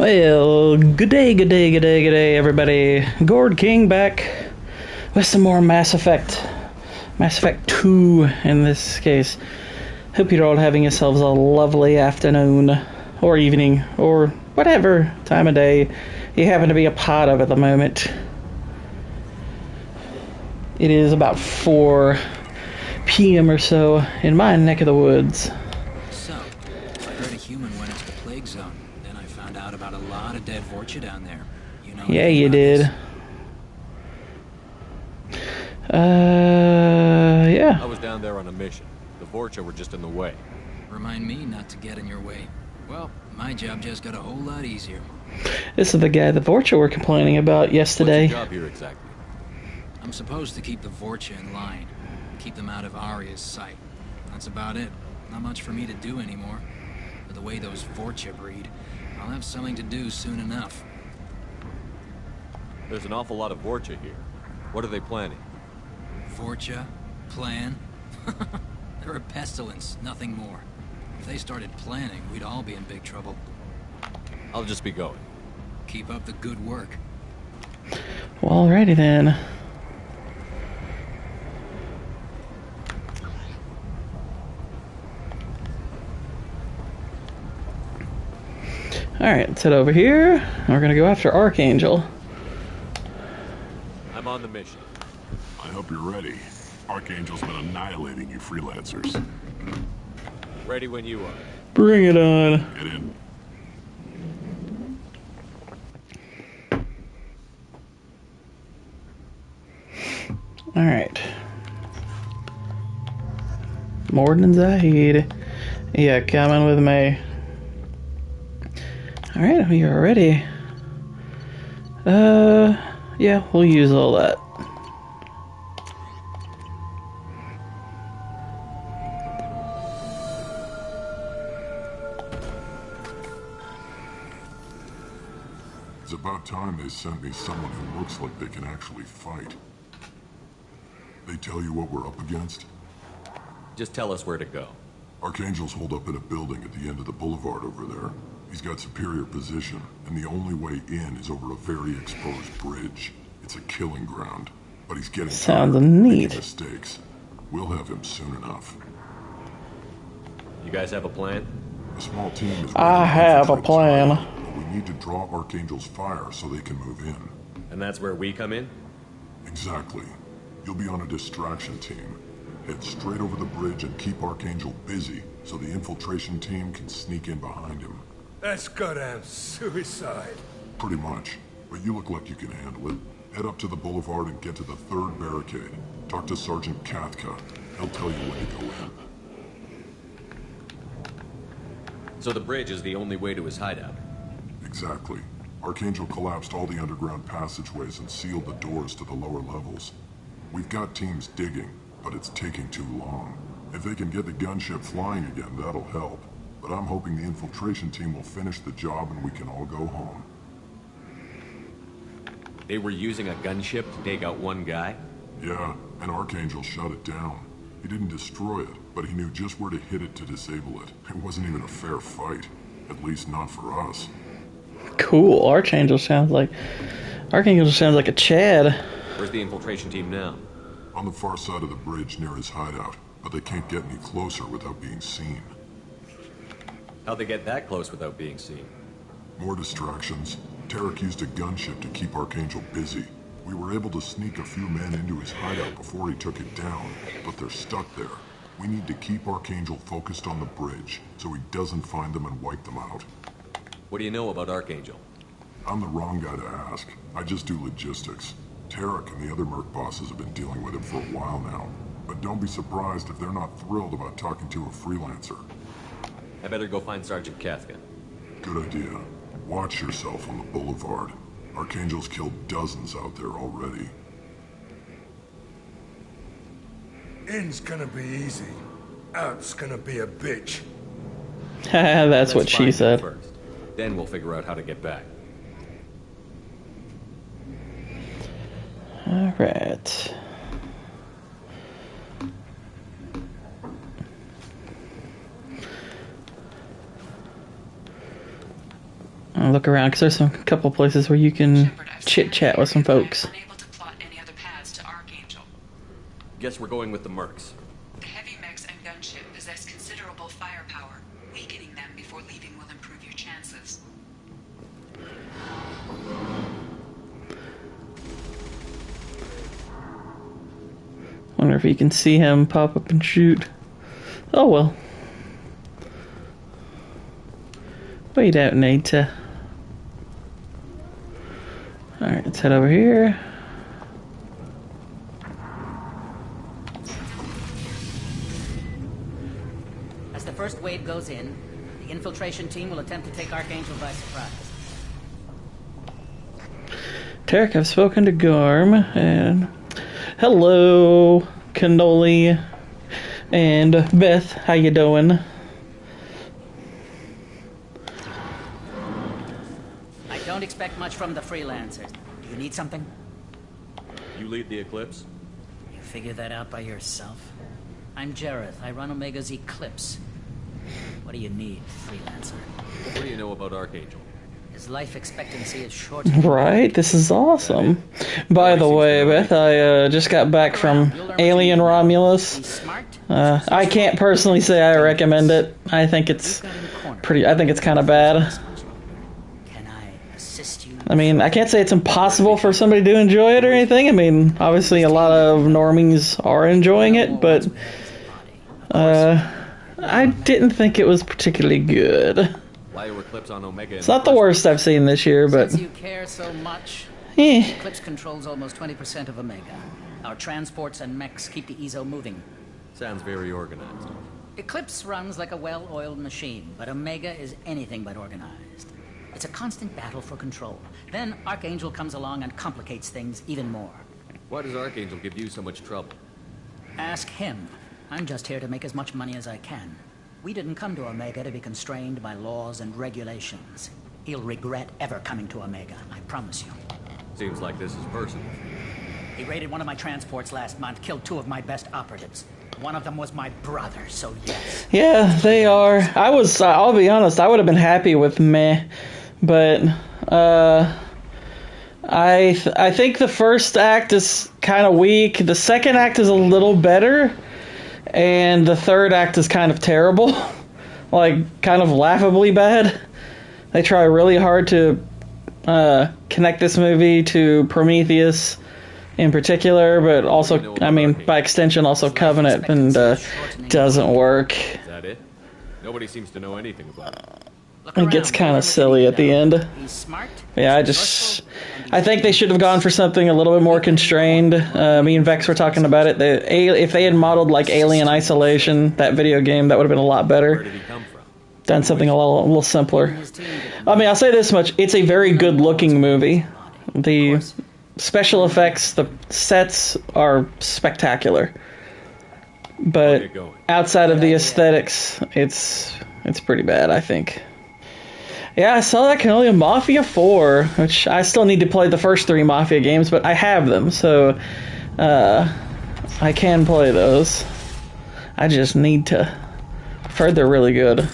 Well, good day, good day, good day, good day, everybody. Gord King back with some more Mass Effect. Mass Effect 2 in this case. Hope you're all having yourselves a lovely afternoon, or evening, or whatever time of day you happen to be a part of at the moment. It is about 4 p.m. or so in my neck of the woods. So, I heard a human went into the plague zone. Then I found out about a lot of dead Vorcha down there. You know? Yeah, you did. Yeah. I was down there on a mission. The Vorcha were just in the way. Remind me not to get in your way. Well, my job just got a whole lot easier. This is the guy the Vorcha were complaining about yesterday. What's your job here exactly? I'm supposed to keep the Vorcha in line. Keep them out of Aria's sight. That's about it. Not much for me to do anymore. But the way those Vorcha breed, I'll have something to do soon enough. There's an awful lot of Vorcha here. What are they planning? Vorcha? Plan? They're a pestilence, nothing more. If they started planning, we'd all be in big trouble. I'll just be going. Keep up the good work. Well, alrighty then. Alright, let's head over here. We're gonna go after Archangel. I'm on the mission. I hope you're ready. Archangel's been annihilating you freelancers. Ready when you are. Bring it on. Get in. Alright. Morden and Zahid. Yeah, coming with me. Alright, we are ready. Yeah, we'll use all that. It's about time they sent me someone who looks like they can actually fight. They tell you what we're up against? Just tell us where to go. Archangel's holed up in a building at the end of the boulevard over there. He's got superior position, and the only way in is over a very exposed bridge. It's a killing ground, but he's getting Sounds tired, neat. making mistakes. We'll have him soon enough. You guys have a plan? A small team is I have a plan. But we need to draw Archangel's fire so they can move in. And that's where we come in? Exactly. You'll be on a distraction team. Head straight over the bridge and keep Archangel busy so the infiltration team can sneak in behind him. That's goddamn suicide. Pretty much. But you look like you can handle it. Head up to the boulevard and get to the 3rd barricade. Talk to Sergeant Kathka. He'll tell you when to go in. So the bridge is the only way to his hideout? Exactly. Archangel collapsed all the underground passageways and sealed the doors to the lower levels. We've got teams digging, but it's taking too long. If they can get the gunship flying again, that'll help. But I'm hoping the infiltration team will finish the job and we can all go home. They were using a gunship to take out one guy? Yeah, and Archangel shut it down. He didn't destroy it, but he knew just where to hit it to disable it. It wasn't even a fair fight. At least not for us. Cool. Archangel sounds like a Chad. Where's the infiltration team now? On the far side of the bridge near his hideout, but they can't get any closer without being seen. How'd they get that close without being seen? More distractions. Tarek used a gunship to keep Archangel busy. We were able to sneak a few men into his hideout before he took it down, but they're stuck there. We need to keep Archangel focused on the bridge, so he doesn't find them and wipe them out. What do you know about Archangel? I'm the wrong guy to ask. I just do logistics. Tarek and the other merc bosses have been dealing with him for a while now. But don't be surprised if they're not thrilled about talking to a freelancer. I better go find Sergeant Kathka. Good idea. Watch yourself on the boulevard. Archangel's killed dozens out there already. In's gonna be easy. Out's gonna be a bitch. That's Let's what she find him said. first. Then we'll figure out how to get back. Alright. and look around, because there's a couple places where you can Shepard, I've chit-chat with some folks. unable to plot any other paths to Archangel. Guess we're going with the mercs. The heavy mechs and gunship possess considerable firepower. Weakening them before leaving will improve your chances. Wonder if you can see him pop up and shoot. Oh well. We don't need to. Alright, let's head over here. As the first wave goes in, the infiltration team will attempt to take Archangel by surprise. Tarek, I've spoken to Gorm, and hello, Cannoli, and Beth, how you doing? I don't expect much from the freelancers. Do you need something? You lead the Eclipse? You figure that out by yourself? I'm Jareth. I run Omega's Eclipse. What do you need, freelancer? What do you know about Archangel? His life expectancy is short. Right, this is awesome. By the way, Beth, I just got back from Alien Romulus. He's smart. I can't personally say I recommend it. I think it's pretty. I think it's kind of bad. Can I assist you? I mean, I can't say it's impossible for somebody to enjoy it or anything. I mean, obviously a lot of normies are enjoying it, but I didn't think it was particularly good. Eclipse on Omega. It's not the worst I've seen this year, but Since you care so much, eh. Eclipse controls almost 20% of Omega. Our transports and mechs keep the EZO moving. Sounds very organized. Eclipse runs like a well-oiled machine, but Omega is anything but organized. It's a constant battle for control. Then Archangel comes along and complicates things even more. Why does Archangel give you so much trouble? Ask him. I'm just here to make as much money as I can. We didn't come to Omega to be constrained by laws and regulations. He'll regret ever coming to Omega, I promise you. Seems like this is personal. He raided one of my transports last month, killed 2 of my best operatives. One of them was my brother, so yes. Yeah, they are. I'll be honest, I would have been happy with meh, but I think the first act is kind of weak. The second act is a little better, and the third act is kind of terrible. Like, kind of laughably bad. They try really hard to connect this movie to Prometheus in particular, but also, I mean, by extension, also Covenant, and doesn't work. Is that it? Nobody seems to know anything about it. It gets kind of silly at the end. He's smart. Yeah, I think they should have gone for something a little bit more constrained. Me and Vex were talking about it. If they had modeled like Alien Isolation, that video game, that would have been a lot better. Where did he come from? Done something a little simpler. I mean, I'll say this much: it's a very good-looking movie. The special effects, the sets are spectacular. But outside of the aesthetics, it's pretty bad, I think. Yeah, I saw that Cannoli Mafia 4, which I still need to play the first 3 Mafia games, but I have them, so I can play those. I just need to. I've heard they're really good.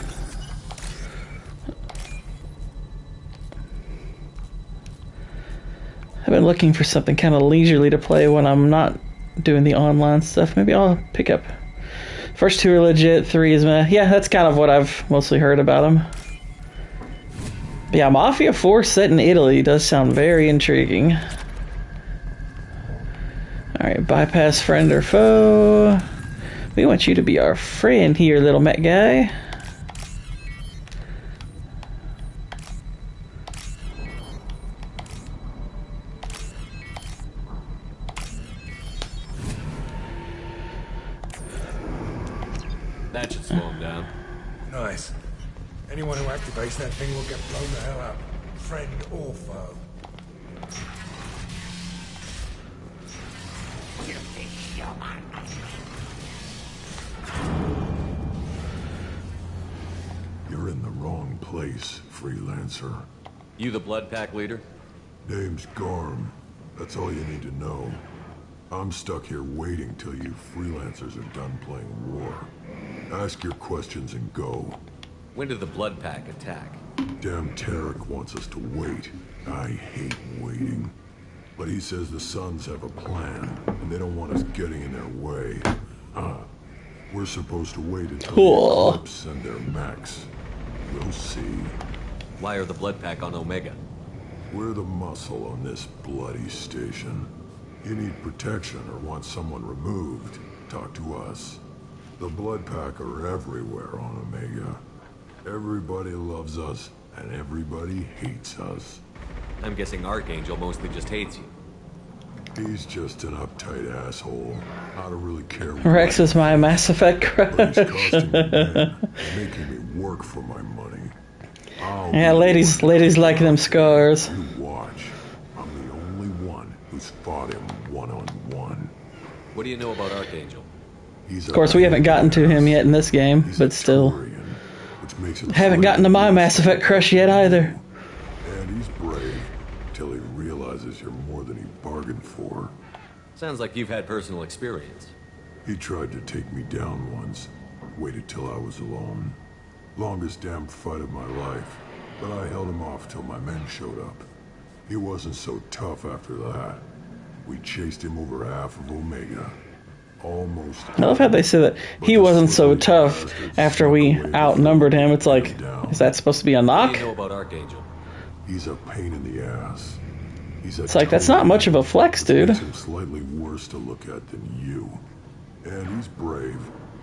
I've been looking for something kind of leisurely to play when I'm not doing the online stuff. Maybe I'll pick up. First 2 are legit, 3 is meh. Yeah, that's kind of what I've mostly heard about them. But yeah, Mafia 4 set in Italy does sound very intriguing. Alright, bypass friend or foe. We want you to be our friend here, little Met guy. That should slow him down. Nice. Anyone who activates that thing will get blown the hell up. Friend or foe. You're in the wrong place, freelancer. You the Blood Pack leader? Name's Garm. That's all you need to know. I'm stuck here waiting till you freelancers are done playing war. Ask your questions and go. When did the Blood Pack attack? Damn Tarek wants us to wait. I hate waiting. But he says the Suns have a plan, and they don't want us getting in their way. We're supposed to wait until the Eclipse send their mechs. We'll see. Why are the blood pack on Omega? We're the muscle on this bloody station. You need protection or want someone removed, talk to us. The blood pack are everywhere on Omega. Everybody loves us, and everybody hates us. I'm guessing Archangel mostly just hates you. He's just an uptight asshole. I don't really care. Rex is my Mass Effect crush. But he's costing me men, making me work for my money. Yeah, ladies like them scars. You watch. I'm the only one who's fought him one-on-one. What do you know about Archangel? Of course, we haven't gotten to him yet in this game, but still. Haven't gotten to my Mass Effect crush yet either. And he's brave till he realizes you're more than he bargained for. Sounds like you've had personal experience. He tried to take me down once. Waited till I was alone. Longest damn fight of my life. But I held him off till my men showed up. He wasn't so tough after that. We chased him over half of Omega. Almost. I love how they say that he wasn't so tough after we outnumbered him. It's like, is that supposed to be a knock? What do you know about Archangel? He's a pain in the ass. It's like, that's not much of a flex, dude. Makes him slightly worse to look at than you. And he's brave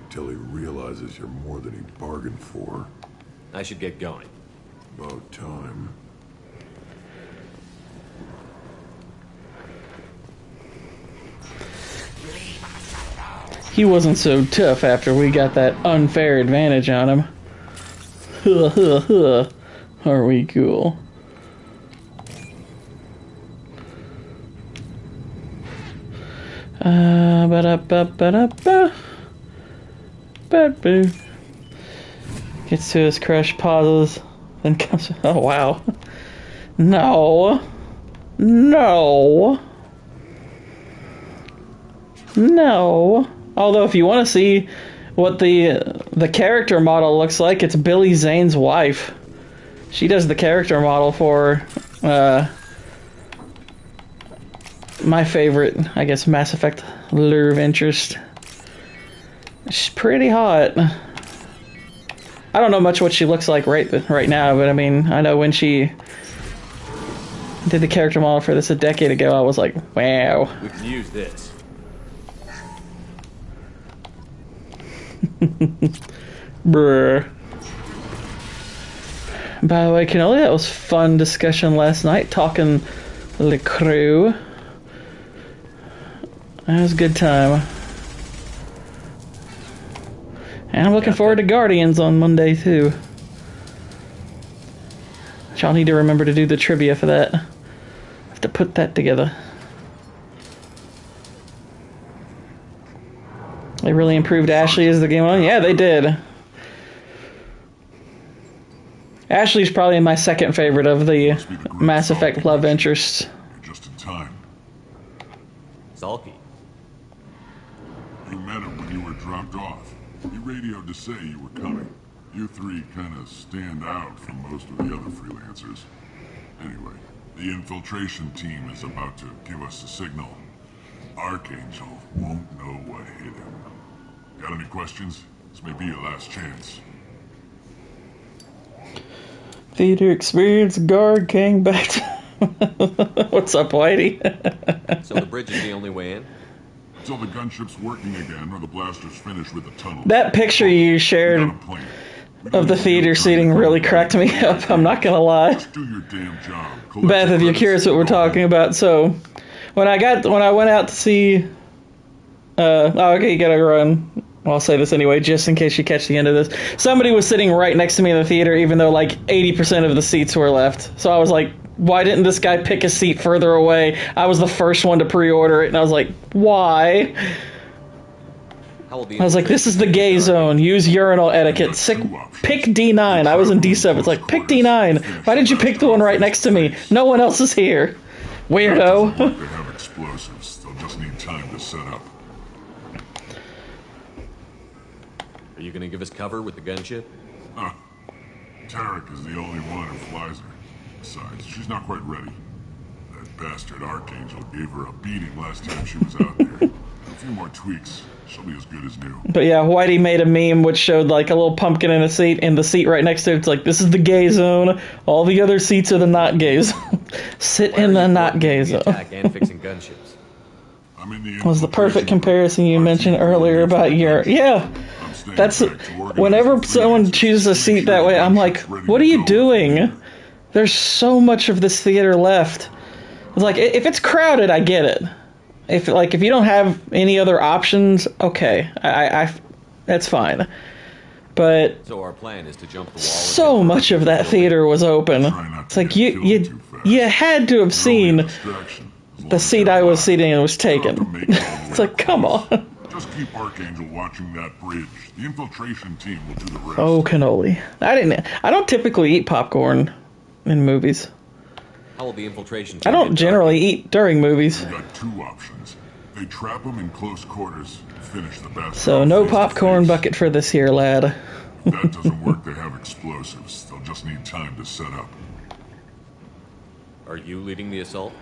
till he realizes you're more than he bargained for. I should get going. About time. He wasn't so tough after we got that unfair advantage on him. Huh, huh, huh. Are we cool? Ba-da-ba-ba-da-ba. Ba-boo. Gets to his crush, pauses, then comes. Oh, wow. No. No. No. Although, if you want to see what the character model looks like, it's Billy Zane's wife. She does the character model for my favorite, I guess, Mass Effect love interest. She's pretty hot. I don't know much what she looks like right now, but I mean, I know when she did the character model for this a decade ago, I was like, wow. We can use this. Brr. By the way, Cannoli, that was fun discussion last night, talking the crew. That was a good time. And I'm looking forward to Guardians on Monday, too. Y'all need to remember to do the trivia for that. Have to put that together. They really improved Ashley as the game went on? Yeah, they did. Ashley's probably my second favorite of the Mass Effect love interests. Just in time. Salky. You met him when you were dropped off. He radioed to say you were coming. You three kind of stand out from most of the other freelancers. Anyway, the infiltration team is about to give us a signal. Archangel won't know what hit him. Got any questions? This may be your last chance. Theater experience guard came back. What's up, Whitey? So the bridge is the only way in? Until the gunship's working again or the blaster's finished with the tunnel. That picture you shared of the theater seating really cracked me up, I'm not gonna lie. Just do your damn job. Beth, if you're curious what we're talking about, so when I went out to see okay, you gotta run. I'll say this anyway, just in case you catch the end of this. Somebody was sitting right next to me in the theater, even though like 80% of the seats were left. So I was like, why didn't this guy pick a seat further away? I was the first one to pre-order it, and I was like, why? I was like, this is the gay zone. Use urinal etiquette. Pick D9. I was in D7. It's like, pick D9. Why did you pick the one right next to me? No one else is here. Weirdo. They have explosives. They'll just need time to set up. Are you going to give us cover with the gunship? Tarek is the only one who flies her. Besides, she's not quite ready. That bastard Archangel gave her a beating last time she was out there. A few more tweaks, she'll be as good as new. But yeah, Whitey made a meme which showed like a little pumpkin in a seat, and the seat right next to it, it's like, this is the gay zone. All the other seats are the not gay zone. Sit in the not gay zone. Attack and fixing gunships. I'm in the Was the perfect comparison you mentioned earlier about your... Yeah, that's... Whenever someone chooses a seat that way, I'm like, what are you doing? There's so much of this theater left. It's like, if it's crowded, I get it. If you don't have any other options, okay, I that's fine. But So our plan is to jump the wall. so much of that theater was open. It's like you had to have seen the seat I was sitting in was taken. It's like, come on. Just keep Archangel watching that bridge. The infiltration team will do the rest. Oh, cannoli. I don't typically eat popcorn in movies. How will the infiltration I don't generally eat during movies. We've got two options. They trap them in close quarters, finish the bastard. So no popcorn bucket for this here, lad. If that doesn't work, they have explosives. They'll just need time to set up. Are you leading the assault?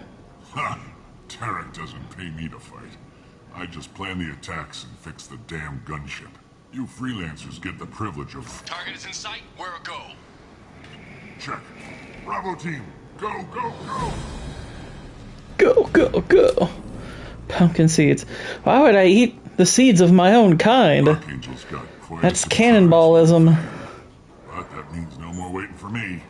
Ha! Tarek doesn't pay me to fight. I just plan the attacks and fix the damn gunship. You freelancers get the privilege of... Target is in sight. Where a go? Check. Bravo team, go, go, go! Go, go, go. Pumpkin seeds. Why would I eat the seeds of my own kind? Archangel's got quite That's a cannonballism. But that means no more waiting for me.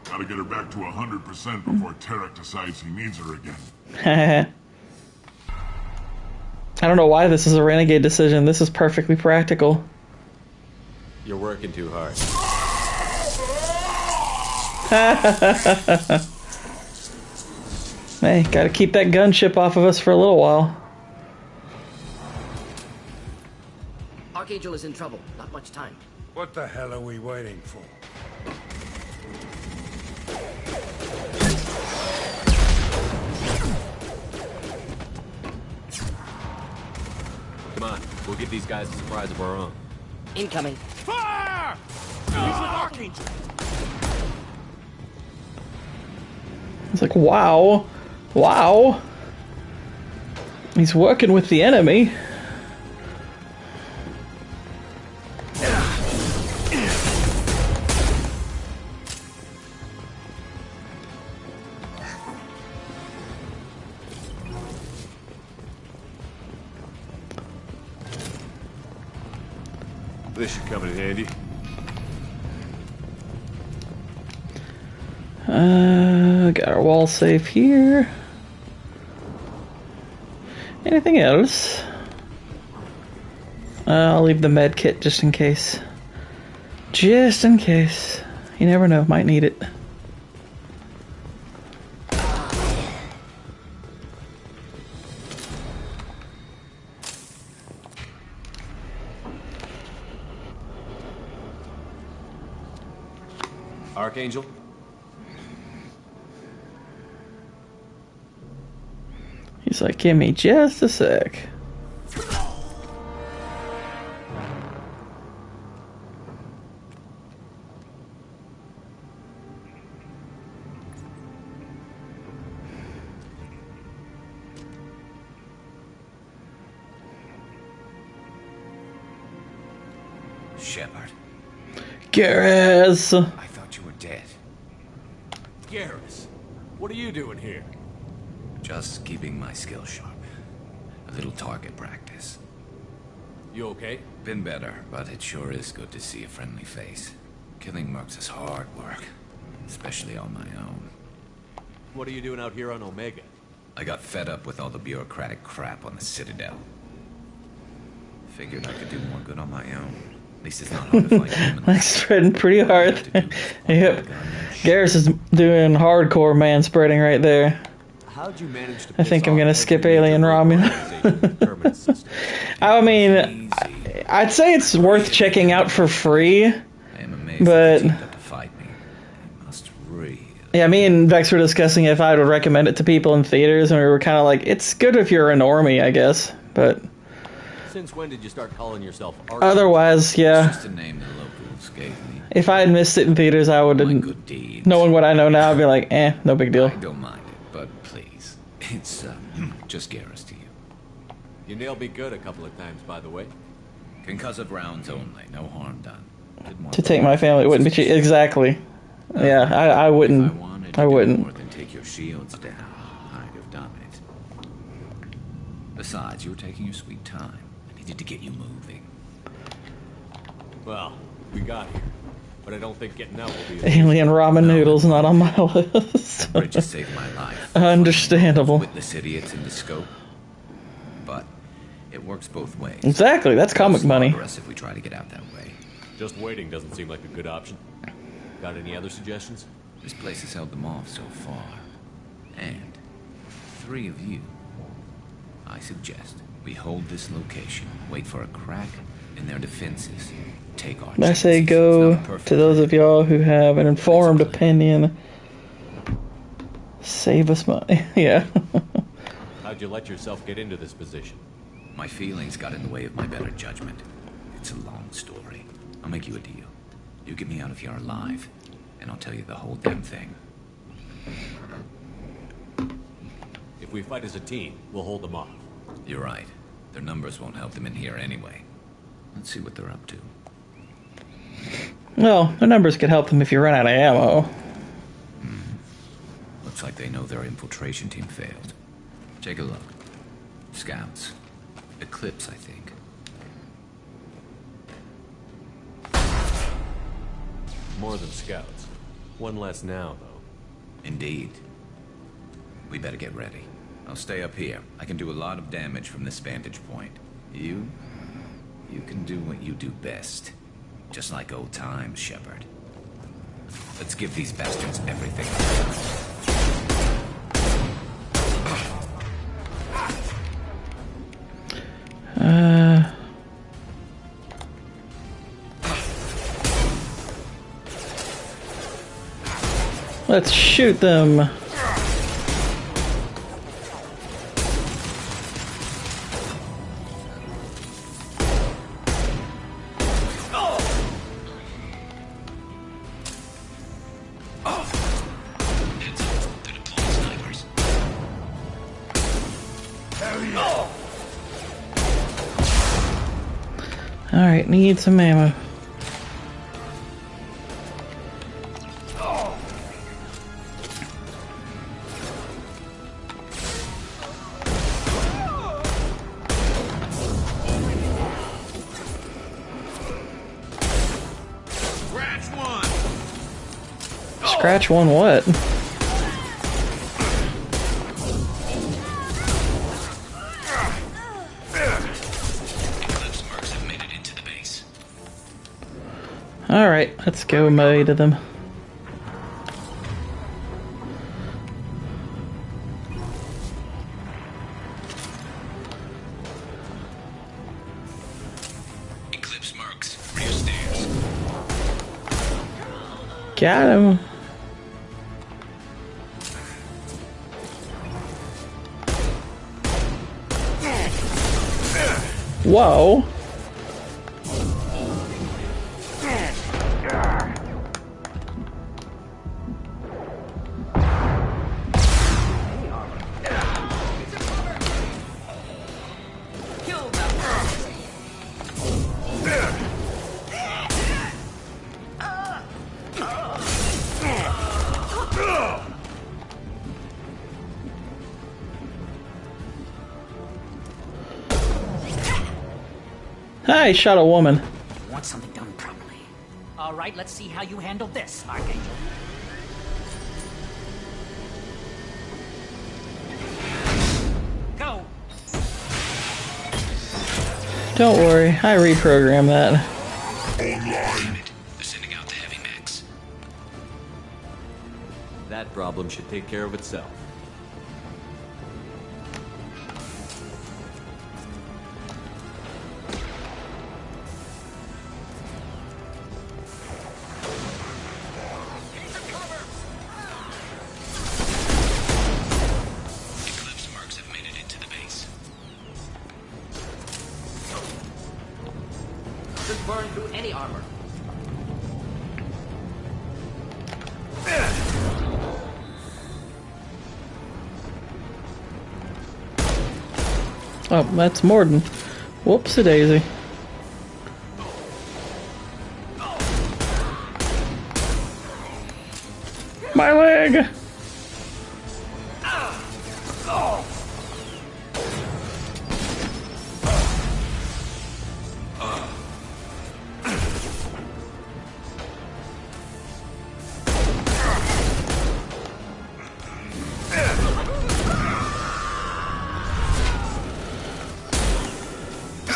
Gotta get her back to 100% before Tarek decides he needs her again. I don't know why this is a renegade decision. This is perfectly practical. You're working too hard. Hey, gotta keep that gunship off of us for a little while. Archangel is in trouble. Not much time. What the hell are we waiting for? Come on, we'll give these guys a surprise of our own. Incoming. Fire! He's with Archangel. It's like, wow. Wow. He's working with the enemy. This should come in handy. Got our wall safe here. Anything else? I'll leave the med kit just in case. Just in case. You never know, might need it. Archangel? He's like, give me just a sec. Shepard, Garrus! I thought you were dead. Garrus, what are you doing here? Just keeping my skill sharp. A little target practice. You okay? Been better, but it sure is good to see a friendly face. Killing mercs is hard work, especially on my own. What are you doing out here on Omega? I got fed up with all the bureaucratic crap on the Citadel. Figured I could do more good on my own. At least it's not hard to fight humans. I'm spreading pretty hard. Yep. Garrus is doing hardcore man spreading right there. How'd you manage to I think I'm gonna skip Alien Romulan. I mean, I'd say it's worth checking out for free, but yeah, me and Vex were discussing if I would recommend it to people in theaters, and we were kind of like, it's good if you're a normie, I guess, but Since when did you start calling yourself Ark? Otherwise, yeah. Just a name the locals gave me. If I had missed it in theaters, I would have. Good deeds. Knowing what I know now, I'd be like, no big deal. I don't mind it, but please, it's just Garrus to you. You nailed me good a couple of times, by the way. Concussive rounds only, no harm done. To take my family, it wouldn't be cheap. Exactly. Yeah, I wouldn't. I wouldn't. More than take your shields down, I'd have done it. Besides, you were taking your sweet time. I needed to get you moving. Well, we got here, but I don't think getting out will be. Alien ramen noodles not on my list. Bridges saved my life. Understandable. Witless idiots in the scope, but it works both ways. Exactly, that's comic money. If we try to get out that way. Just waiting doesn't seem like a good option. Got any other suggestions? This place has held them off so far, and 3 of you. I suggest we hold this location, wait for a crack in their defenses, take our I say go to those of y'all who have an informed opinion. Save us money. Yeah. How'd you let yourself get into this position? My feelings got in the way of my better judgment. It's a long story. I'll make you a deal. You get me out of here alive, and I'll tell you the whole damn thing. If we fight as a team, we'll hold them off. You're right. Their numbers won't help them in here anyway. Let's see what they're up to. Well, their numbers could help them if you run out of ammo. Looks like they know their infiltration team failed. Take a look. Scouts. Eclipse, I think. More than scouts. One less now, though. Indeed. We better get ready. I'll stay up here. I can do a lot of damage from this vantage point. You can do what you do best. Just like old times, Shepard. Let's give these bastards everything. Let's shoot them. Alright, need some ammo. Scratch one what? Alright, let's go mow to them. Eclipse mercs, rear stairs. Got him. Whoa. I shot a woman. You want something done properly. All right, let's see how you handle this, Archangel. Go. Don't worry, I reprogrammed that. Damn it. They're sending out the heavy mechs. That problem should take care of itself. doesn't burn through any armor. Oh, that's Morden. Whoops-a-daisy. My leg!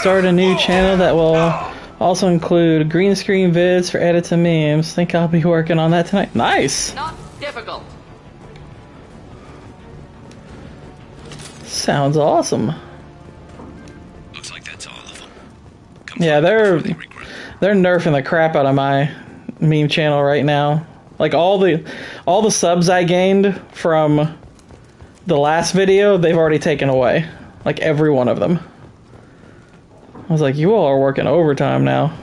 Start a new channel that will also include green screen vids for edits and memes. Think I'll be working on that tonight. Nice! Not difficult. Sounds awesome. Looks like that's all of them. Yeah, they're nerfing the crap out of my meme channel right now. Like all the subs I gained from the last video, they've already taken away. Like every one of them. I was like, you all are working overtime now.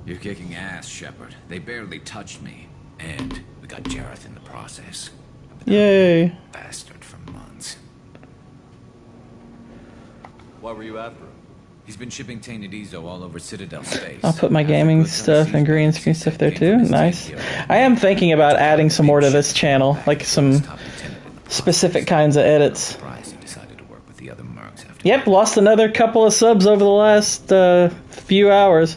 You're kicking ass, Shepard. They barely touched me. And we got Jareth in the process. Yay. Bastard for months. Why were you after him? He's been shipping tainted Ezo all over Citadel space. I'll put my gaming stuff and green screen stuff there too. Nice. I am thinking about adding some more to this channel. Like some specific kinds of edits. Yep, lost another couple of subs over the last few hours.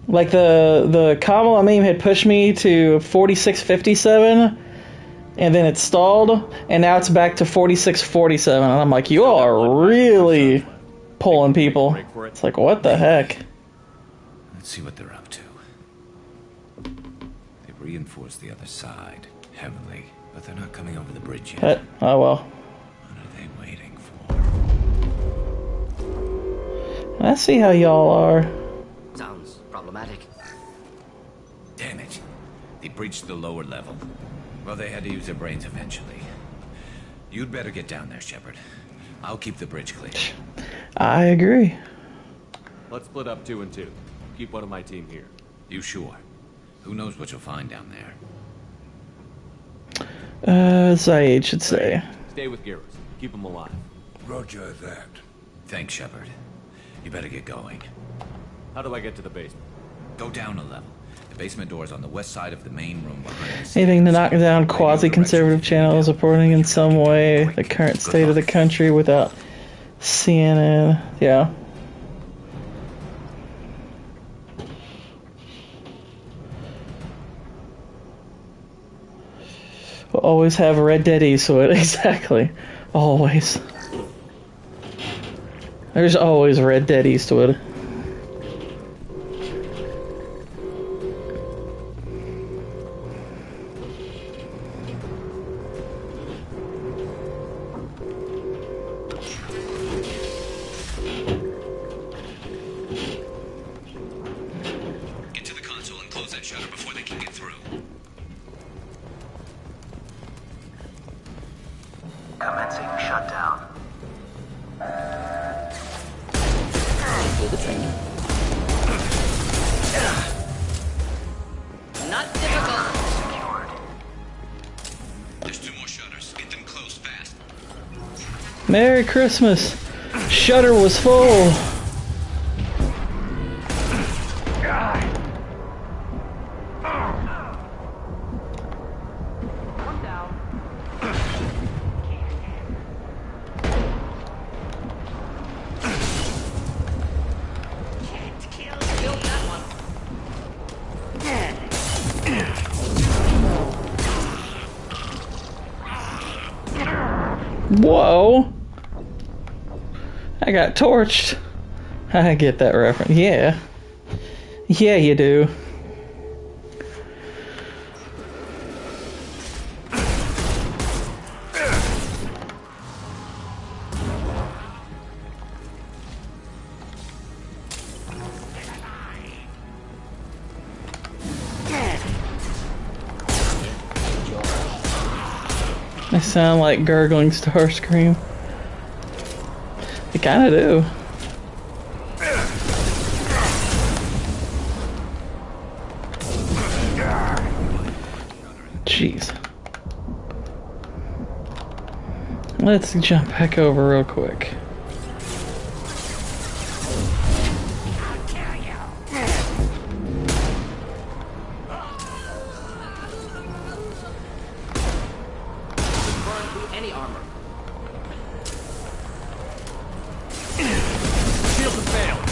Like the Kamala meme had pushed me to 4657, and then it stalled, and now it's back to 4647. And I'm like, you all are really pulling people. It's like, what the heck? Let's see what they're up to. They've reinforced the other side heavily, but they're not coming over the bridge yet. Oh well. What are they waiting for? I see how y'all are. Sounds problematic. Damn it. They breached the lower level. Well, they had to use their brains eventually. You'd better get down there, Shepard. I'll keep the bridge clear. I agree. Let's split up 2 and 2. Keep one of my team here. You sure? Who knows what you'll find down there? Zaid should say. Stay with Garrus. Keep him alive. Roger that. Thanks, Shepard. You better get going. How do I get to the basement? Go down a level. The basement door is on the west side of the main room behind the Anything to knock down quasi-conservative channels reporting in some way the current state of the country without CNN. Yeah. We'll always have Red Dead Eastwood. Exactly. Always. There's always Red Dead Eastwood. Get to the console and close that shutter before they can get through. Commencing shutdown. Do the training. Not difficult. There's 2 more shutters. Get them closed fast. Merry Christmas. Shutter was full. Whoa. I got torched. I get that reference. Yeah. Yeah, you do. They sound like gurgling Starscream. They kinda do. Jeez. Let's jump back over real quick. Any armor. Shields have failed.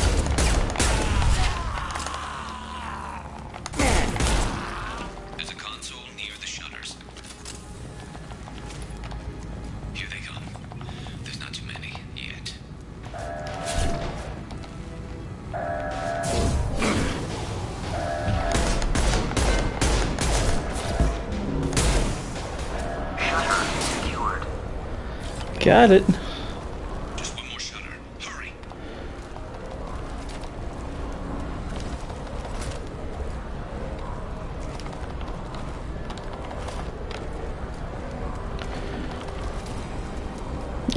There's a console near the shutters. Here they come. There's not too many yet. Secured. Got it. Just one more shutter. Hurry.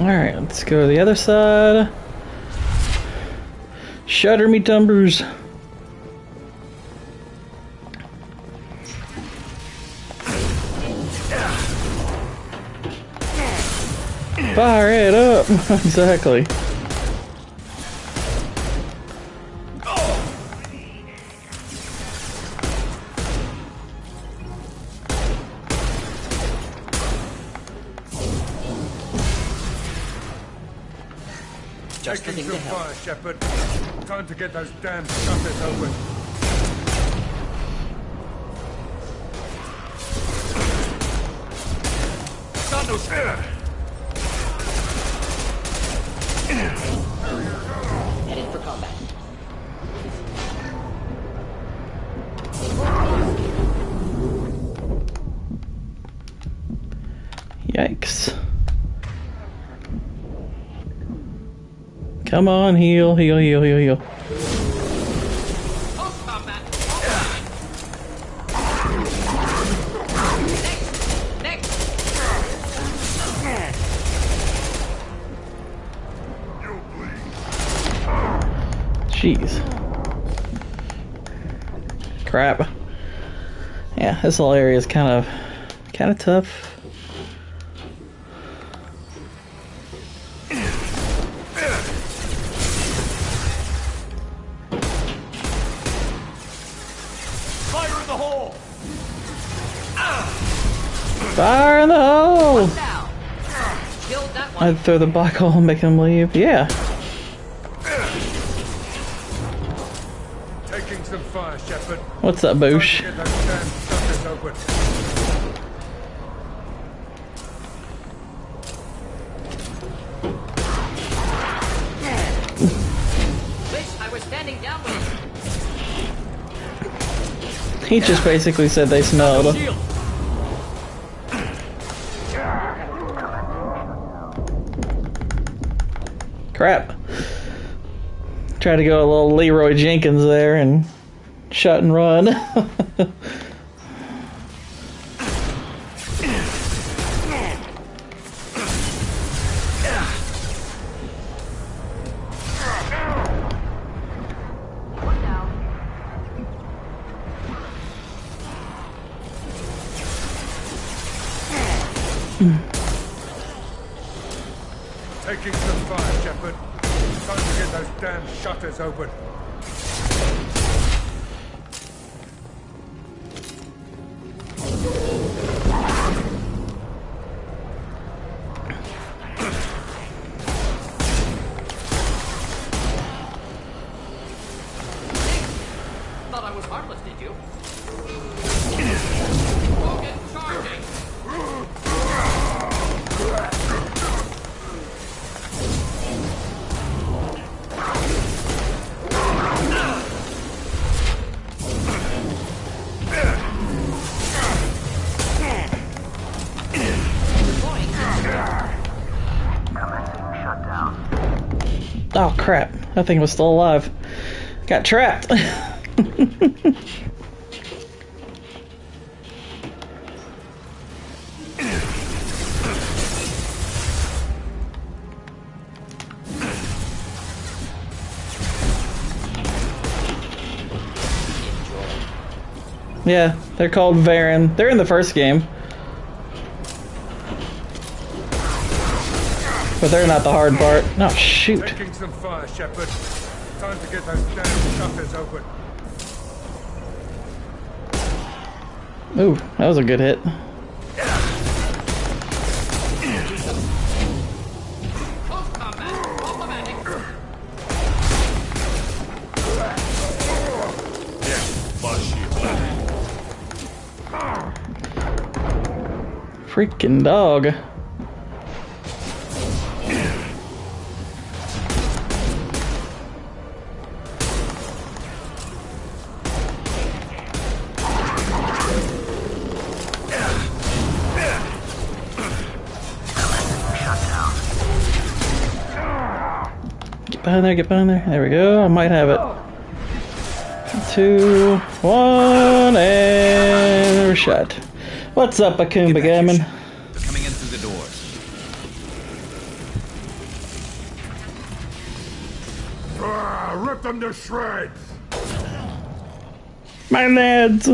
Alright, let's go to the other side. Shutter me tumbers. Fire it up! Exactly. Just Taking looking some to help. fire, Shepard. Time to get those damn shutters open. Got no spare. Headed for combat. Yikes. Come on, heal, heal, heal, heal, heal. Post combat. Next. Jeez. Crap. Yeah, this whole area is kind of tough. Fire in the hole. Fire in the hole! Now. Killed that one. I'd throw the black hole and make them leave. Yeah. Taking some fire, Shepard. What's up, Time to Boosh? get those damn shutters open. Wish I was standing down with you. He just basically said they smelled. Shield. Crap. Tried to go a little Leroy Jenkins there and shut and run. Taking some fire, Shepard. Time to get those damn shutters open. Thought I was harmless, did you? Focus charging. Commencing shutdown. Oh crap, that thing was still alive. Got trapped. Yeah, they're called Varen. They're in the first game. But they're not the hard part. No, shoot. Making some fire, Shepard. Time to get those damn shutters open. Ooh, that was a good hit. Freaking dog. Get behind there, get behind there. There we go. I might have it. 2, 1, and we're shot. What's up, Akumba Gammon? They're coming in through the doors. Rip them to shreds! My lads!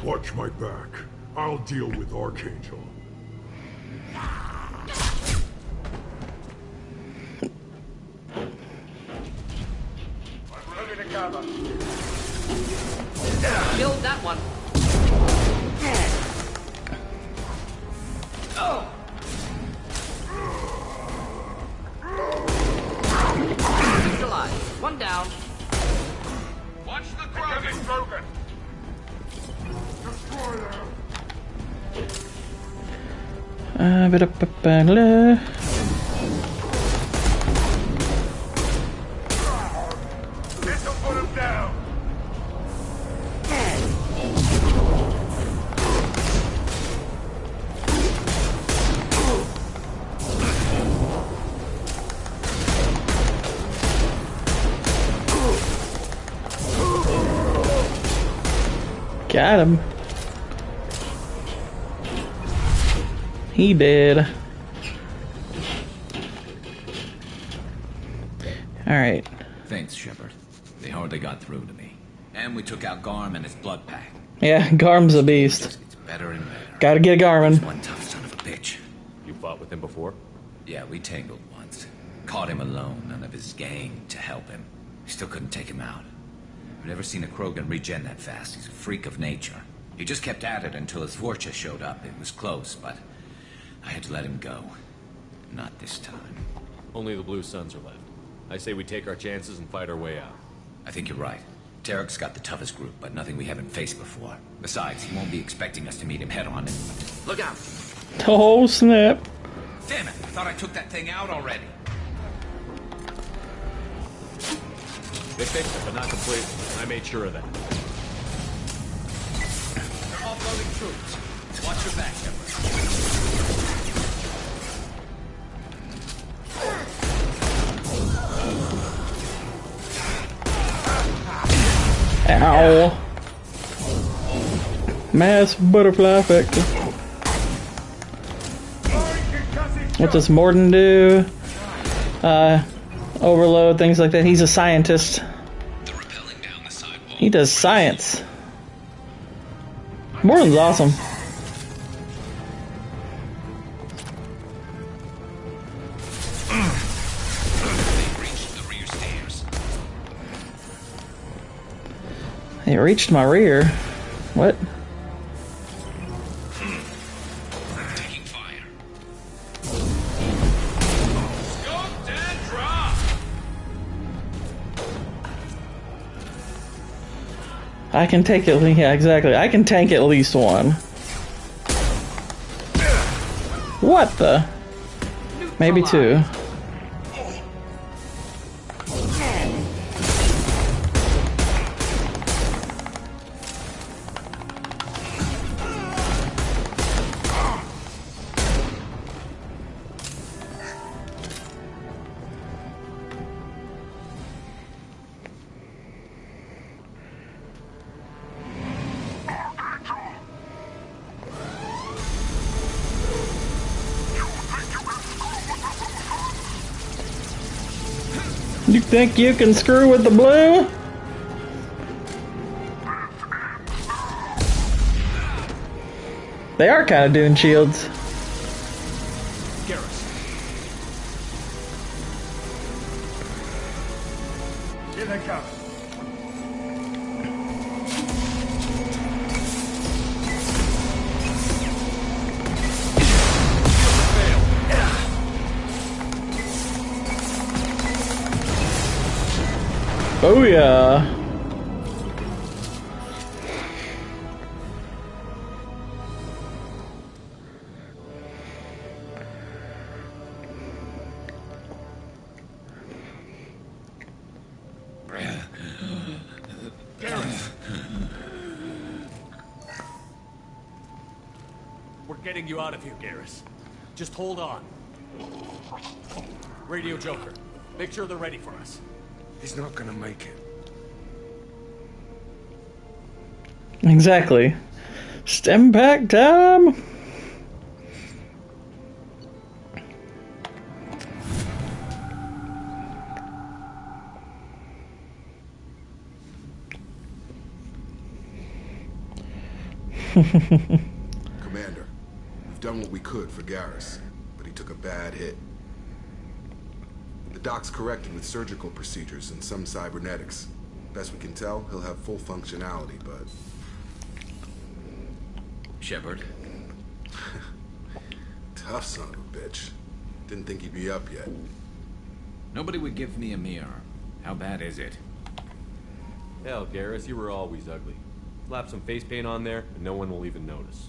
Watch my back. I'll deal with Archangel. Moving to cover. Killed that one. He's alive. One down. Watch the Krogan! Krogan! Destroy them! This'll put him down! Got him. He did. Alright. Thanks, Shepard. They hardly got through to me. And we took out Garm and his blood pack. Yeah, Garm's a beast. It's better and better. Gotta get Garmin. One tough son of a bitch. You fought with him before? Yeah, we tangled once. Caught him alone, none of his gang to help him. We still couldn't take him out. I've never seen a Krogan regen that fast. He's a freak of nature. He just kept at it until his Vorcha showed up. It was close, but I had to let him go. Not this time. Only the Blue Suns are left. I say we take our chances and fight our way out. I think you're right. Tarek's got the toughest group, but nothing we haven't faced before. Besides, he won't be expecting us to meet him head-on. Look out! Oh, snap. Damn it! I thought I took that thing out already. They fixed it, but not completely. I made sure of that. They're offloading troops. Watch your back, Shepard. Ow. Mass butterfly effect. What does Morden do? Overload, things like that. He's a scientist. He does science. Morden's awesome. They reached my rear. What? Taking fire. Scoped and dropped! I can take it. Yeah, exactly. I can tank at least one. What the? Maybe two. You think you can screw with the blue? kind of doing shields. Garrus. Here they come. Oh yeah. We're getting you out of here, Garrus. Just hold on. Radio Joker, make sure they're ready for us. He's not gonna make it. Exactly. Stem pack time. Commander, we've done what we could for Garrus, but he took a bad hit. The doc's corrected with surgical procedures and some cybernetics. Best we can tell, he'll have full functionality, but... Shepard? Tough son of a bitch. Didn't think he'd be up yet. Nobody would give me a mirror. How bad is it? Hell, Garrus, you were always ugly. Slap some face paint on there, and no one will even notice.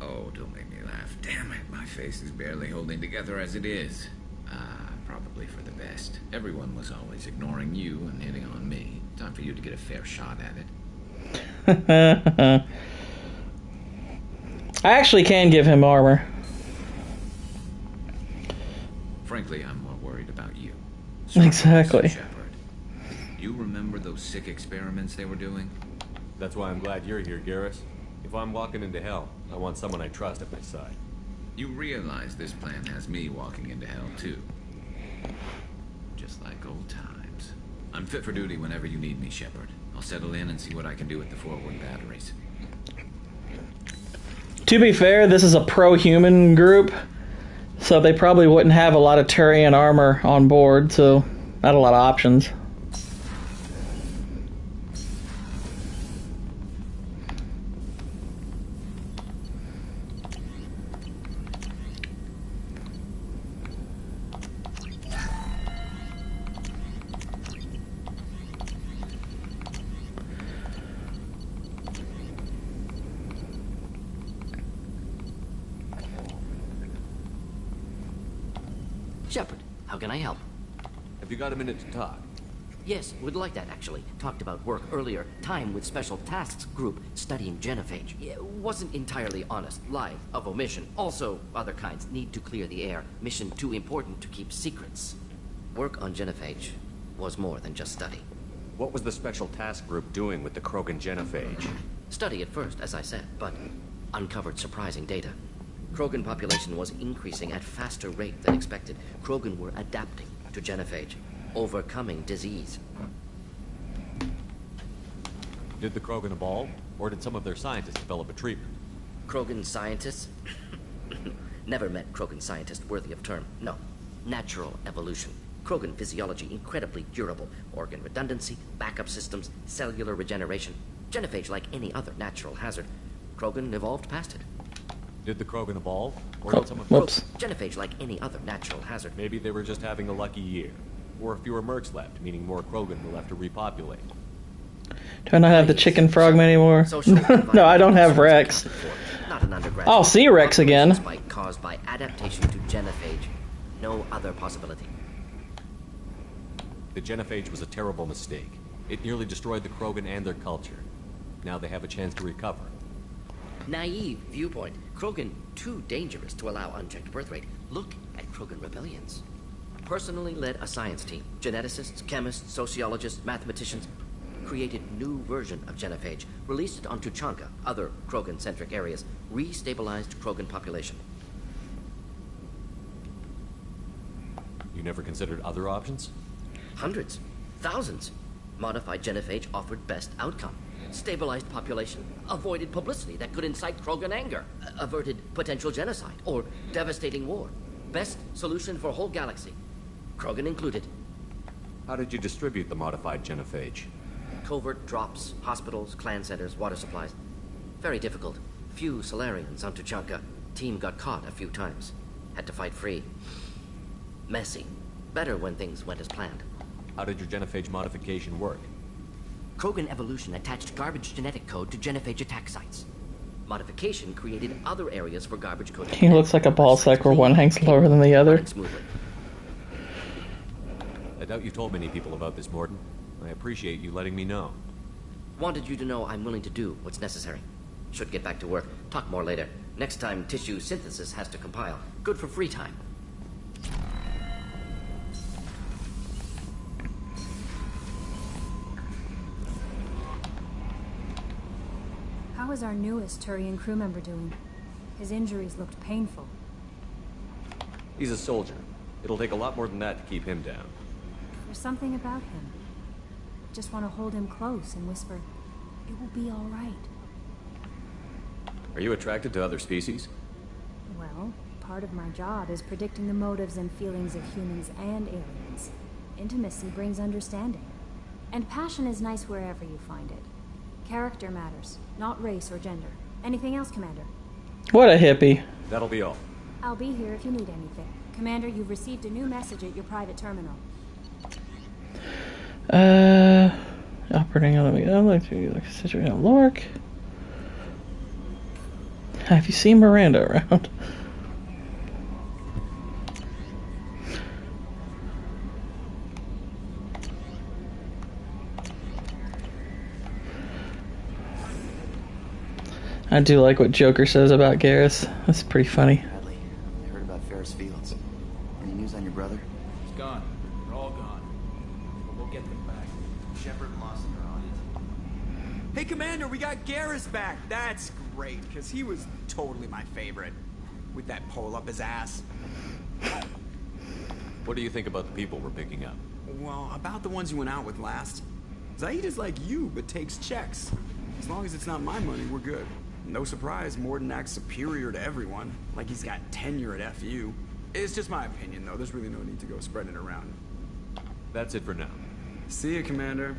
Oh, don't make me laugh. Damn it, my face is barely holding together as it is. Probably for the best. Everyone was always ignoring you and hitting on me. Time for you to get a fair shot at it. I actually can give him armor. Frankly, I'm more worried about you. Exactly. Shepard. You remember those sick experiments they were doing? That's why I'm glad you're here, Garrus. If I'm walking into hell, I want someone I trust at my side. You realize this plan has me walking into hell, too. Just like old times. I'm fit for duty whenever you need me, Shepard. I'll settle in and see what I can do with the forward batteries. To be fair, this is a pro-human group, so they probably wouldn't have a lot of Turian armor on board, so not a lot of options. Shepard, how can I help? Have you got a minute to talk? Yes, would like that actually. Talked about work earlier. Time with Special Tasks Group studying genophage. Yeah, wasn't entirely honest. Lie of omission. Also, other kinds need to clear the air. Mission too important to keep secrets. Work on genophage was more than just study. What was the Special Task Group doing with the Krogan genophage? Study at first, as I said, but uncovered surprising data. Krogan population was increasing at faster rate than expected. Krogan were adapting to genophage, overcoming disease. Did the Krogan evolve, or did some of their scientists develop a treatment? Krogan scientists? Never met Krogan scientist worthy of term. No. Natural evolution. Krogan physiology incredibly durable. Organ redundancy, backup systems, cellular regeneration. Genophage like any other natural hazard. Krogan evolved past it. Did the Krogan evolve, or did some of Whoops. Genophage like any other natural hazard. Maybe they were just having a lucky year. Or fewer mercs left, meaning more Krogan were left to repopulate. Do I not have the chicken frogman anymore? No, I don't have Rex. Not an undergrad. I'll see Rex again. Spike caused by adaptation to genophage. No other possibility. The genophage was a terrible mistake. It nearly destroyed the Krogan and their culture. Now they have a chance to recover. Naive viewpoint. Krogan too dangerous to allow unchecked birth rate. Look at Krogan rebellions. Personally led a science team. Geneticists, chemists, sociologists, mathematicians. Created new version of genophage. Released it on Tuchanka, other Krogan-centric areas. Restabilized Krogan population. You never considered other options? Hundreds. Thousands. Modified genophage offered best outcome. stabilized population, avoided publicity that could incite Krogan anger, averted potential genocide, or devastating war. Best solution for whole galaxy, Krogan included. How did you distribute the modified genophage? Covert drops, hospitals, clan centers, water supplies. Very difficult. Few Solarians on Tuchanka. Team got caught a few times. Had to fight free. Messy. Better when things went as planned. How did your genophage modification work? Krogan evolution attached garbage genetic code to genophage attack sites. Modification created other areas for garbage code. He looks like a ball sack where one hangs lower than the other. I doubt you told many people about this, Morden. I appreciate you letting me know. Wanted you to know I'm willing to do what's necessary. Should get back to work. Talk more later. Next time tissue synthesis has to compile. Good for free time. How is our newest Turian crew member doing? His injuries looked painful. He's a soldier. It'll take a lot more than that to keep him down. There's something about him. I just want to hold him close and whisper, "It will be all right." Are you attracted to other species? Well, part of my job is predicting the motives and feelings of humans and aliens. Intimacy brings understanding. And passion is nice wherever you find it. Character matters, not race or gender. Anything else, Commander? What a hippie. That'll be all. I'll be here if you need anything. Commander, you've received a new message at your private terminal. Operating on the like a situation on Lork. Have you seen Miranda around? I do like what Joker says about Garrus. That's pretty funny. Bradley, I heard about Ferris Fields. Any news on your brother? He's gone. They're all gone. But we'll get them back. Shepard and Lawson are on it. Hey, Commander, we got Garrus back. That's great, because he was totally my favorite. With that pole up his ass. What do you think about the people we're picking up? Well, about the ones you went out with last. Zaid is like you, but takes checks. As long as it's not my money, we're good. No surprise, Morden acts superior to everyone, like he's got tenure at FU. It's just my opinion, though. There's really no need to go spreading it around. That's it for now. See you, Commander.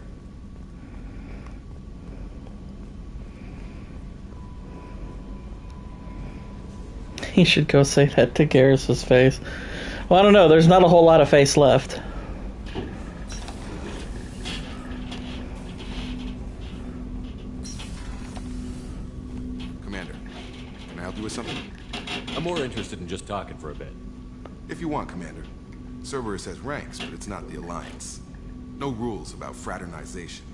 He should go say that to Garrus's face. Well, I don't know. There's not a whole lot of face left. Commander, can I help you with something? I'm more interested in just talking for a bit. If you want, Commander. Cerberus has ranks, but it's not the Alliance. No rules about fraternization.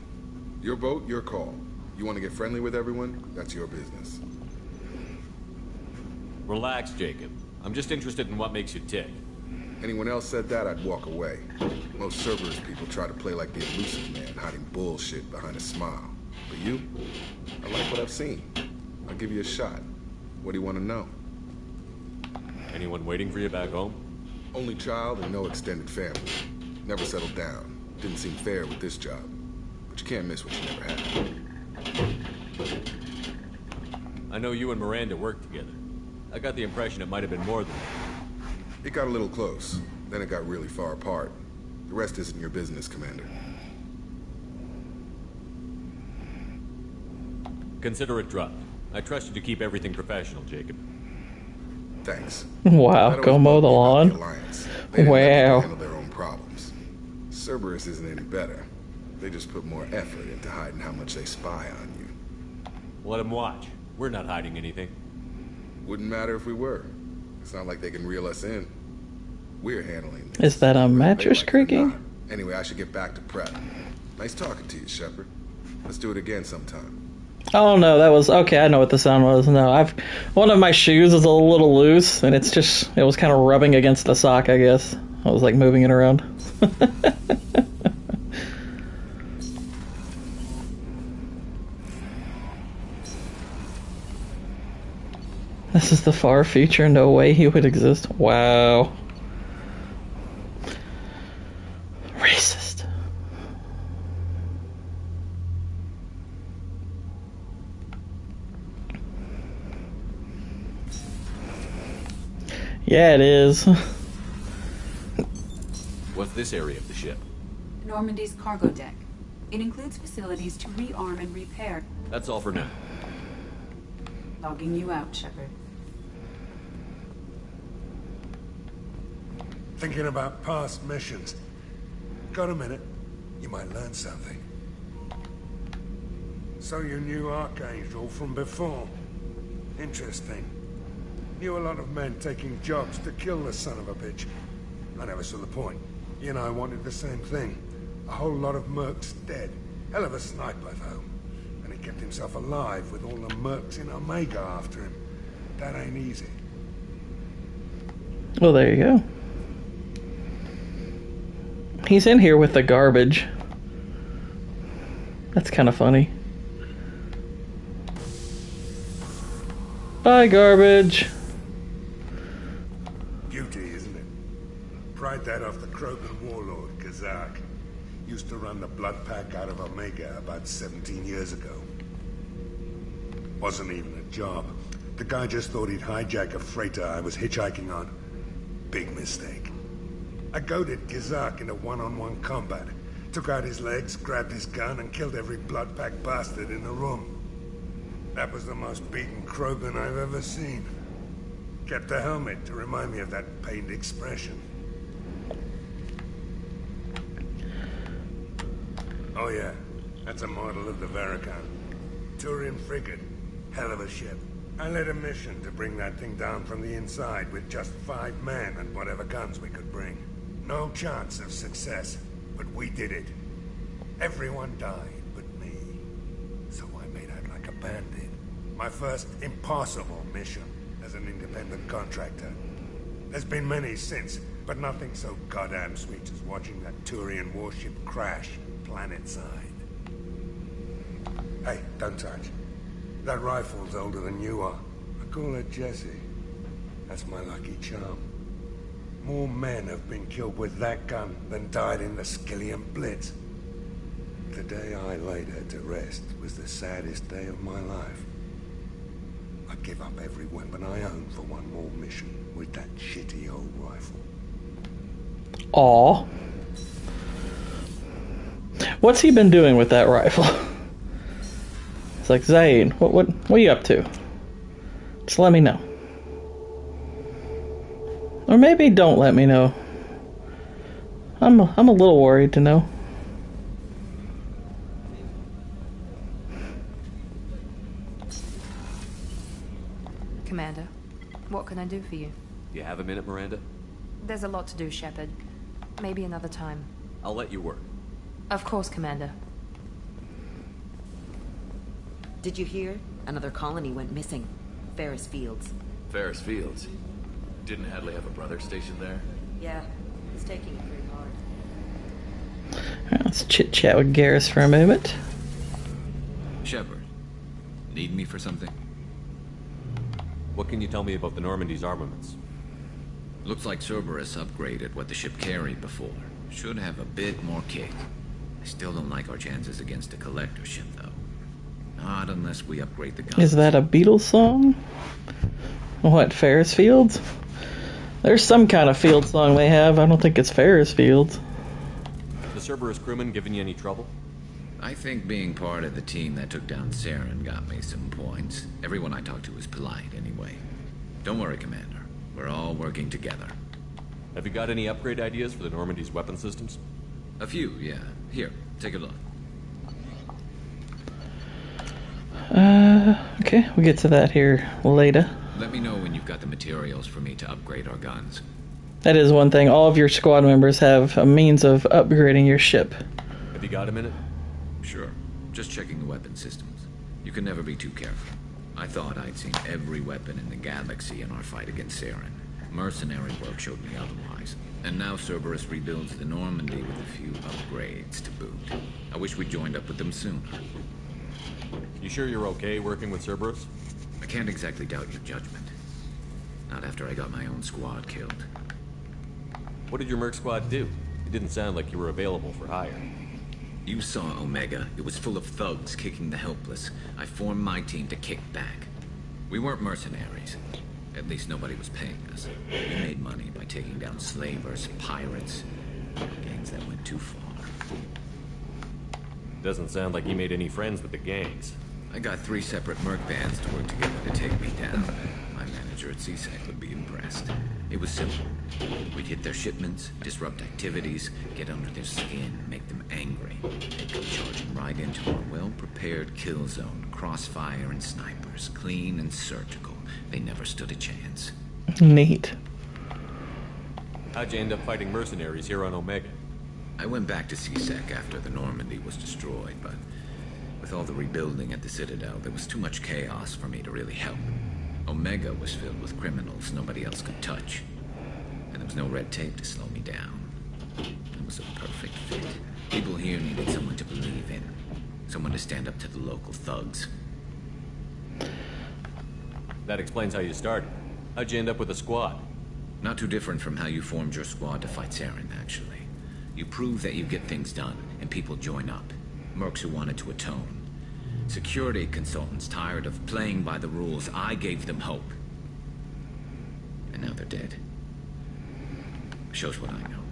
Your vote, your call. You want to get friendly with everyone? That's your business. Relax, Jacob. I'm just interested in what makes you tick. Anyone else said that, I'd walk away. Most Cerberus people try to play like the elusive man, hiding bullshit behind a smile. But you? I like what I've seen. I'll give you a shot. What do you want to know? Anyone waiting for you back home? Only child and no extended family. Never settled down. Didn't seem fair with this job. But you can't miss what you never had. I know you and Miranda worked together. I got the impression it might have been more than that. It got a little close. Then it got really far apart. The rest isn't your business, Commander. Consider it dropped. I trust you to keep everything professional, Jacob. Thanks. Wow, go mow the lawn. Wow. Handle their own problems. Cerberus isn't any better. They just put more effort into hiding how much they spy on you. Let them watch. We're not hiding anything. Wouldn't matter if we were. It's not like they can reel us in. We're handling this. Is that a mattress creaking? Anyway, I should get back to prep. Nice talking to you, Shepard. Let's do it again sometime. Oh no, that was okay. I know what the sound was. No, one of my shoes is a little loose, and it was kind of rubbing against the sock. I guess I was like moving it around. This is the far future. No way he would exist. Wow. Racist. Yeah, it is. What's this area of the ship? Normandy's cargo deck. It includes facilities to rearm and repair. That's all for now. Logging you out, Shepard. Thinking about past missions. Got a minute? You might learn something. So you knew Archangel from before. Interesting. Knew a lot of men taking jobs to kill the son of a bitch. I never saw the point. You and I wanted the same thing. A whole lot of mercs dead. Hell of a sniper, though. And he kept himself alive with all the mercs in Omega after him. That ain't easy. Well, there you go. He's in here with the garbage. That's kind of funny. Bye, garbage. Beauty, isn't it? Pried that off the Krogan warlord, Kazak. Used to run the blood pack out of Omega about 17 years ago. Wasn't even a job. The guy just thought he'd hijack a freighter I was hitchhiking on. Big mistake. I goaded Kazak into one-on-one combat. Took out his legs, grabbed his gun, and killed every blood pack bastard in the room. That was the most beaten Krogan I've ever seen. Kept a helmet to remind me of that pained expression. Oh yeah, that's a model of the Veracon. Turian frigate. Hell of a ship. I led a mission to bring that thing down from the inside with just 5 men and whatever guns we could bring. No chance of success, but we did it. Everyone died but me. So I made out like a bandit. My first impossible mission as an independent contractor. There's been many since, but nothing so goddamn sweet as watching that Turian warship crash planet-side. Hey, don't touch. That rifle's older than you are. I call her Jessie. That's my lucky charm. More men have been killed with that gun than died in the Skillian Blitz. The day I laid her to rest was the saddest day of my life. I'd give up every weapon I own for one more mission with that shitty old rifle. Aw. What's he been doing with that rifle? It's like, Zane, what are you up to? Just let me know. Or maybe don't let me know. I'm a little worried to know. Commander, what can I do for you? Do you have a minute, Miranda? There's a lot to do, Shepard. Maybe another time. I'll let you work. Of course, Commander. Did you hear? Another colony went missing. Ferris Fields. Ferris Fields? Didn't Hadley have a brother stationed there? Yeah, he's taking it pretty hard. Alright, let's chit-chat with Garrus for a moment. Shepard, need me for something? What can you tell me about the Normandy's armaments? Looks like Cerberus upgraded what the ship carried before. Should have a bit more kick. I still don't like our chances against a collector ship, though. Not unless we upgrade the guns. Is that a Beatles song? What, Ferris Fields? There's some kind of field song they have. I don't think it's Ferris Fields. The Cerberus crewman giving you any trouble? I think being part of the team that took down Saren got me some points. Everyone I talked to was polite, anyway. Don't worry, Commander. We're all working together. Have you got any upgrade ideas for the Normandy's weapon systems? A few, yeah. Here, take a look. Okay, we'll get to that here later. Let me know when you've got the materials for me to upgrade our guns. That is one thing. All of your squad members have a means of upgrading your ship. Have you got a minute? Sure. Just checking the weapon systems. You can never be too careful. I thought I'd seen every weapon in the galaxy in our fight against Saren. Mercenary work showed me otherwise. And now Cerberus rebuilds the Normandy with a few upgrades to boot. I wish we'd joined up with them sooner. You sure you're okay working with Cerberus? I can't exactly doubt your judgment. Not after I got my own squad killed. What did your merc squad do? It didn't sound like you were available for hire. You saw Omega. It was full of thugs kicking the helpless. I formed my team to kick back. We weren't mercenaries. At least nobody was paying us. We made money by taking down slavers, pirates, gangs that went too far. Doesn't sound like you made any friends with the gangs. I got 3 separate merc bands to work together to take me down. My manager at CSEC would be impressed. It was simple. We'd hit their shipments, disrupt activities, get under their skin, make them angry. They'd come charging right into our well-prepared kill zone, crossfire and snipers, clean and surgical. They never stood a chance. Neat. How'd you end up fighting mercenaries here on Omega? I went back to CSEC after the Normandy was destroyed, but with all the rebuilding at the Citadel, there was too much chaos for me to really help. Omega was filled with criminals nobody else could touch, and there was no red tape to slow me down. It was a perfect fit. People here needed someone to believe in, someone to stand up to the local thugs. That explains how you started. How'd you end up with a squad? Not too different from how you formed your squad to fight Saren, actually. You prove that you get things done, and people join up. Mercs who wanted to atone. Security consultants tired of playing by the rules. I gave them hope. And now they're dead. Shows what I know.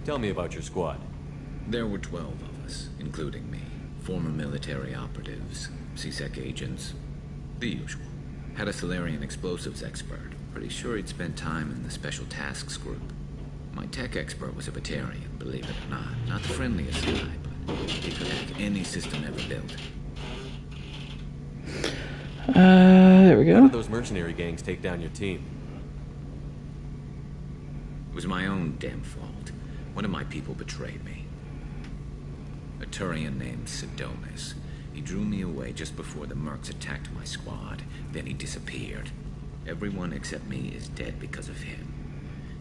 Tell me about your squad. There were 12 of us, including me. Former military operatives, CSEC agents, the usual. Had a Solarian explosives expert. Pretty sure he'd spent time in the Special Tasks group. My tech expert was a Batarian, believe it or not. Not the friendliest guy, but he could hack any system ever built. There we go. How did those mercenary gangs take down your team? It was my own damn fault. One of my people betrayed me. A Turian named Sidonis. He drew me away just before the mercs attacked my squad. Then he disappeared. Everyone except me is dead because of him.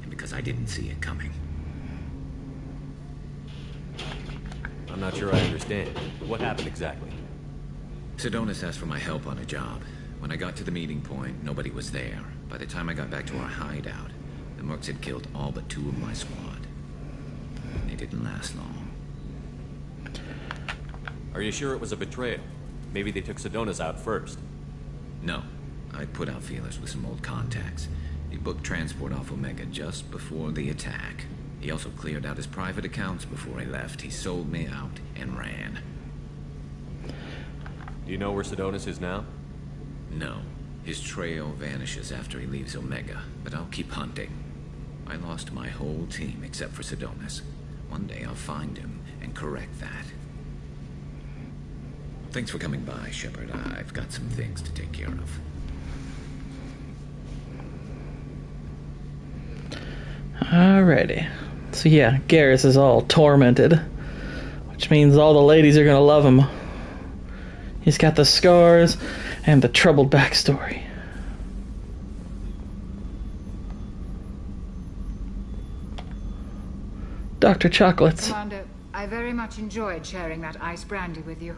And because I didn't see it coming. I'm not sure I understand. What happened exactly? Sidonis asked for my help on a job. When I got to the meeting point, nobody was there. By the time I got back to our hideout, the mercs had killed all but 2 of my squad. They didn't last long. Are you sure it was a betrayal? Maybe they took Sidonis out first. No. I put out feelers with some old contacts. He booked transport off Omega just before the attack. He also cleared out his private accounts before he left. He sold me out and ran. Do you know where Sidonis is now? No. His trail vanishes after he leaves Omega, but I'll keep hunting. I lost my whole team except for Sidonis. One day I'll find him and correct that. Thanks for coming by, Shepard. I've got some things to take care of. Alrighty. So yeah, Garrus is all tormented, which means all the ladies are gonna love him. He's got the scars and the troubled backstory. Dr. Chocolates. Commander, I very much enjoyed sharing that ice brandy with you.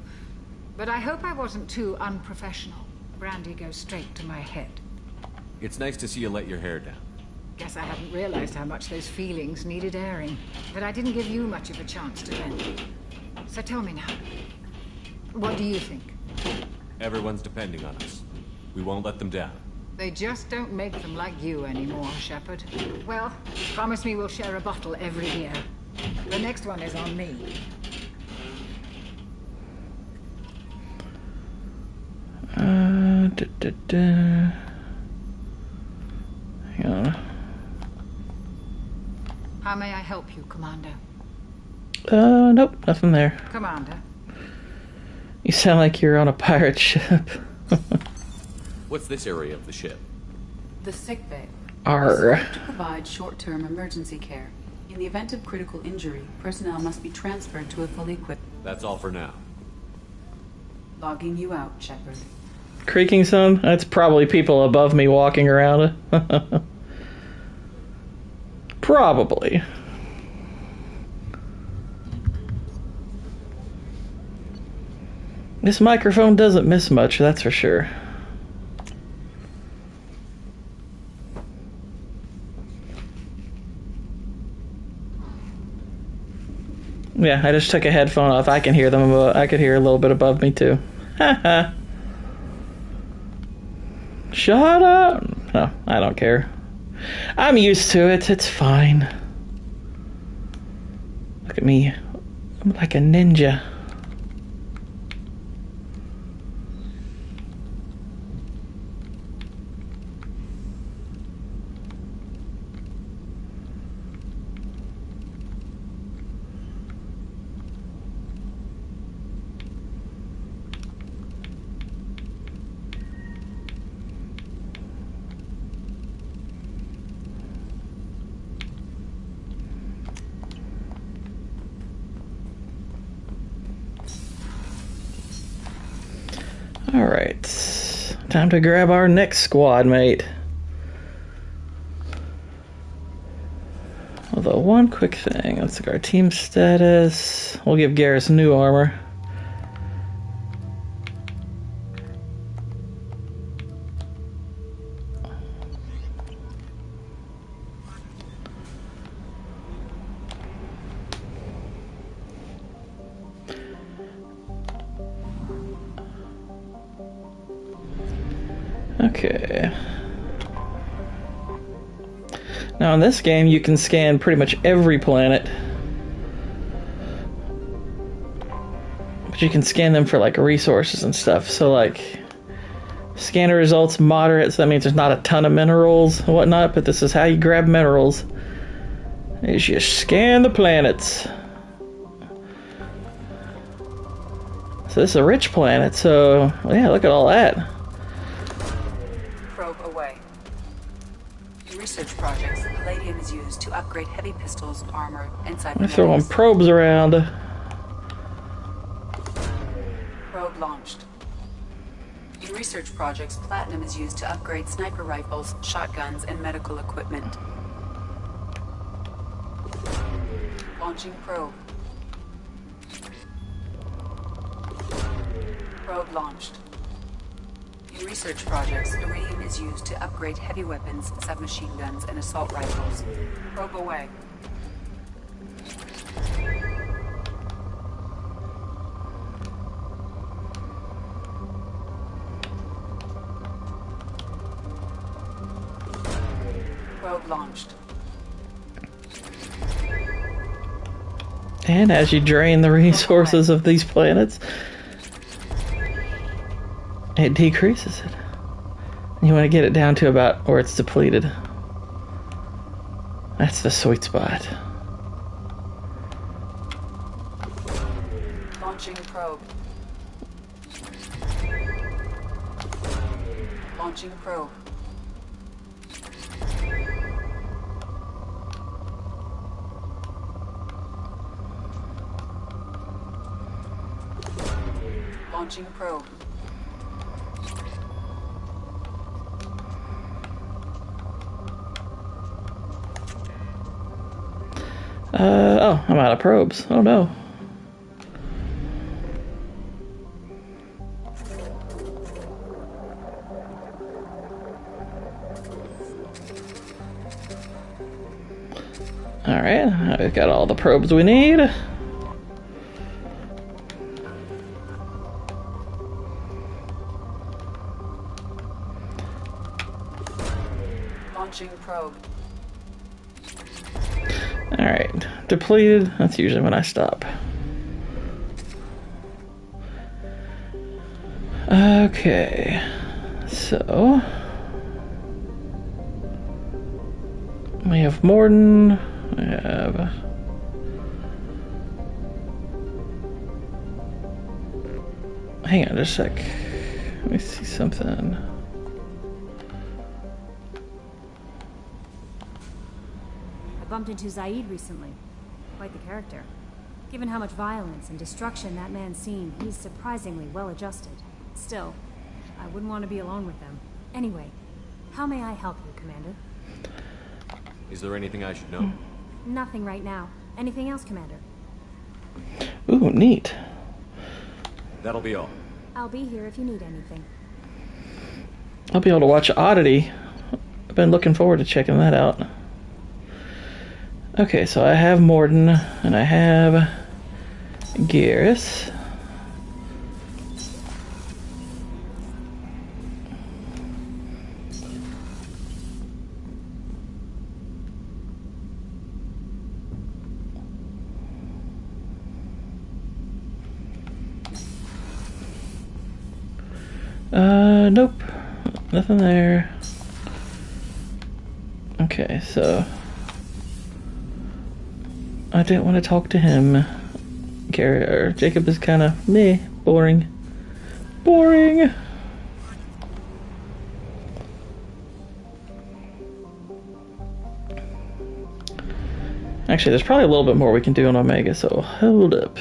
But I hope I wasn't too unprofessional. Brandy goes straight to my head. It's nice to see you let your hair down. Guess I hadn't realized how much those feelings needed airing. But I didn't give you much of a chance to vent. So tell me now. What do you think? Everyone's depending on us. We won't let them down. They just don't make them like you anymore, Shepard. Well, promise me we'll share a bottle every year. The next one is on me. Hang on. How may I help you, Commander? Nope, nothing there. Commander. You sound like you're on a pirate ship. What's this area of the ship? The sick bay. Arr. To provide short-term emergency care. In the event of critical injury, personnel must be transferred to a fully equipped... That's all for now. Logging you out, Shepard. Creaking sound? That's probably people above me walking around. Probably. This microphone doesn't miss much, that's for sure. Yeah, I just took a headphone off. I can hear them. I could hear a little bit above me too. Haha. Shut up! No, I don't care. I'm used to it. It's fine. Look at me. I'm like a ninja. Alright, time to grab our next squad mate. Although, one quick thing, let's look at our team status. We'll give Garrus new armor. Okay. Now in this game you can scan pretty much every planet. But you can scan them for like resources and stuff. So like scanner results moderate, so that means there's not a ton of minerals and whatnot, but this is how you grab minerals. Is you scan the planets. So this is a rich planet, so yeah, look at all that. Research projects, palladium is used to upgrade heavy pistols, armor, and I'm cybernetics. throwing probes around. Probe launched. In research projects, platinum is used to upgrade sniper rifles, shotguns, and medical equipment. Launching probe. Probe launched. In research projects, iridium is used to upgrade heavy weapons, submachine guns, and assault rifles. Probe away. Probe launched. And as you drain the resources of these planets, it decreases it. You want to get it down to about where it's depleted. That's the sweet spot. Launching probe. Launching probe. Launching probe. Oh, I'm out of probes. Oh no. Alright, we've got all the probes we need. Launching probe. Alright, depleted. That's usually when I stop. Okay, so we have Morden. We have hang on just a sec. Let me see something. I bumped into Zaid recently. Quite the character. Given how much violence and destruction that man's seen, he's surprisingly well adjusted. Still, I wouldn't want to be alone with them. Anyway, how may I help you, Commander? Is there anything I should know? Nothing right now. Anything else, Commander? Ooh, neat. That'll be all. I'll be here if you need anything. I'll be able to watch Oddity. I've been looking forward to checking that out. Okay, so I have Morden, and I have Garrus. Nope. Nothing there. Okay, so I didn't want to talk to him. Jacob is kind of meh, boring. Boring. Actually, there's probably a little bit more we can do on Omega, so hold up.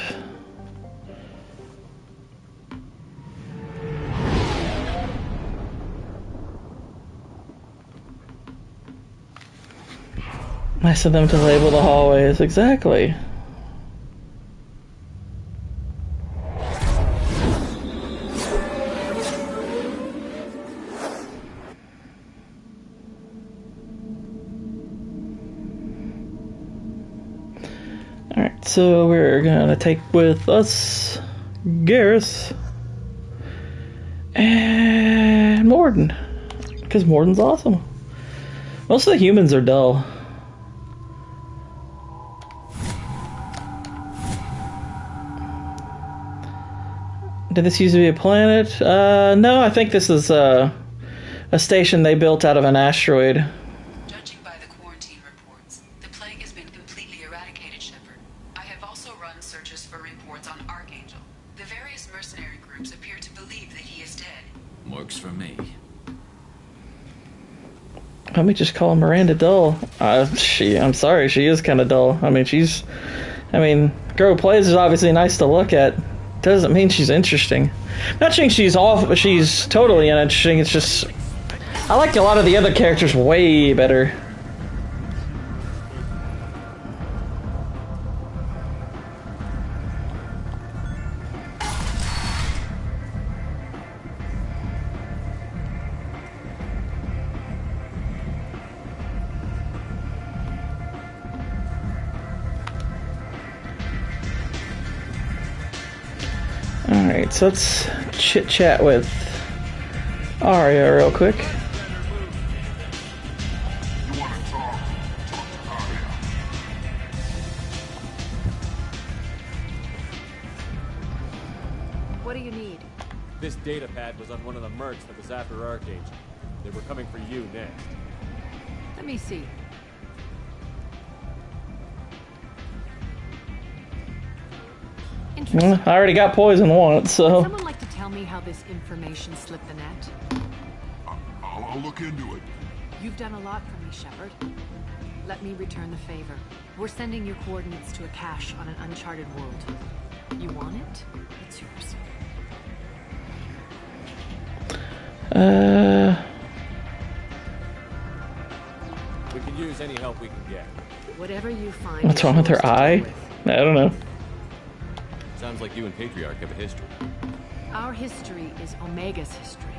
Nice of them to label the hallways, exactly. Alright, so we're gonna take with us Garrus and Morden, because Morden's awesome. Most of the humans are dull. Did this used to be a planet? No, I think this is a station they built out of an asteroid. Judging by the quarantine reports, the plague has been completely eradicated, Shepard. I have also run searches for reports on Archangel. The various mercenary groups appear to believe that he is dead. Works for me. Let me just call Miranda dull. I'm sorry, she is kind of dull. I mean, girl plays is obviously nice to look at. Doesn't mean she's interesting. I'm not saying she's totally uninteresting. It's just I like a lot of the other characters way better. Alright, so let's chit-chat with Arya real quick. What do you need? This data pad was on one of the mercs that was after Archangel. They were coming for you next. Let me see. Well, I already got poison once, so. Would someone like to tell me how this information slipped the net? I'll look into it. You've done a lot for me, Shepard. Let me return the favor. We're sending your coordinates to a cache on an uncharted world. You want it? It's yours. We can use any help we can get. Whatever you find. What's wrong with her eye? I don't know. Sounds like you and Patriarch have a history. Our history is Omega's history.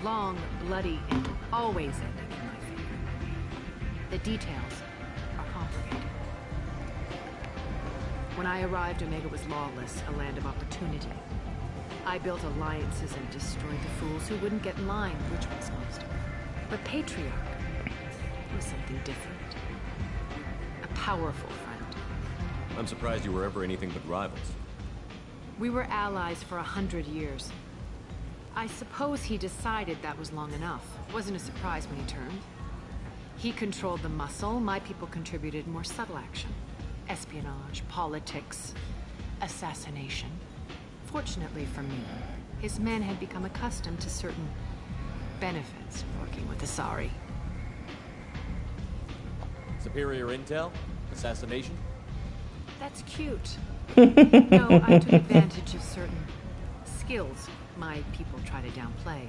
Long, bloody, and always ending in my favor. The details are complicated. When I arrived, Omega was lawless, a land of opportunity. I built alliances and destroyed the fools who wouldn't get in line, which was most. But Patriarch was something different. A powerful friend. I'm surprised you were ever anything but rivals. We were allies for 100 years. I suppose he decided that was long enough. Wasn't a surprise when he turned. He controlled the muscle, my people contributed more subtle action. Espionage, politics, assassination. Fortunately for me, his men had become accustomed to certain benefits of working with Asari. Superior intel? Assassination? That's cute. No, I took advantage of certain skills my people try to downplay.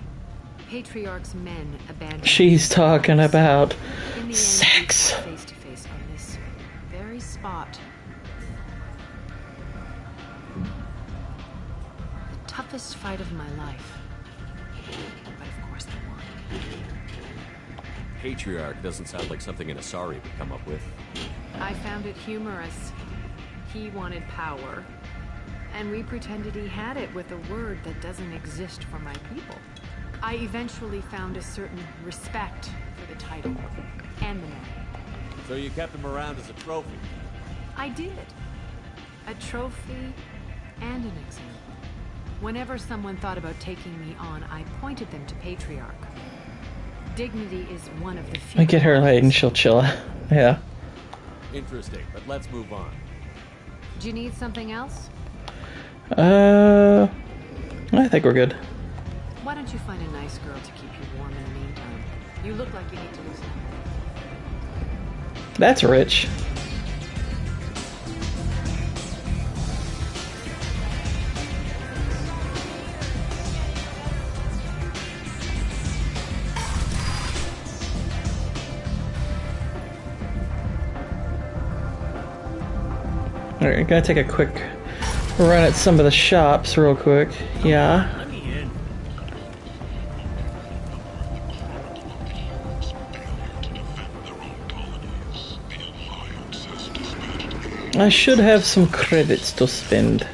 Patriarch's men abandoned. She's talking about in the sex. End, we fought face to face on this very spot. The toughest fight of my life. But of course I won. Patriarch doesn't sound like something an Asari would come up with. I found it humorous. He wanted power, and we pretended he had it with a word that doesn't exist for my people. I eventually found a certain respect for the title and the man. So you kept him around as a trophy? I did. A trophy and an example. Whenever someone thought about taking me on, I pointed them to Patriarch. Dignity is one of the few... I get her late and she'll chill. Yeah. Interesting, but let's move on. Do you need something else? I think we're good. Why don't you find a nice girl to keep you warm in the meantime? You look like you need to loosen up. That's rich. Alright, gonna take a quick run at some of the shops real quick. Yeah. I should have some credits to spend.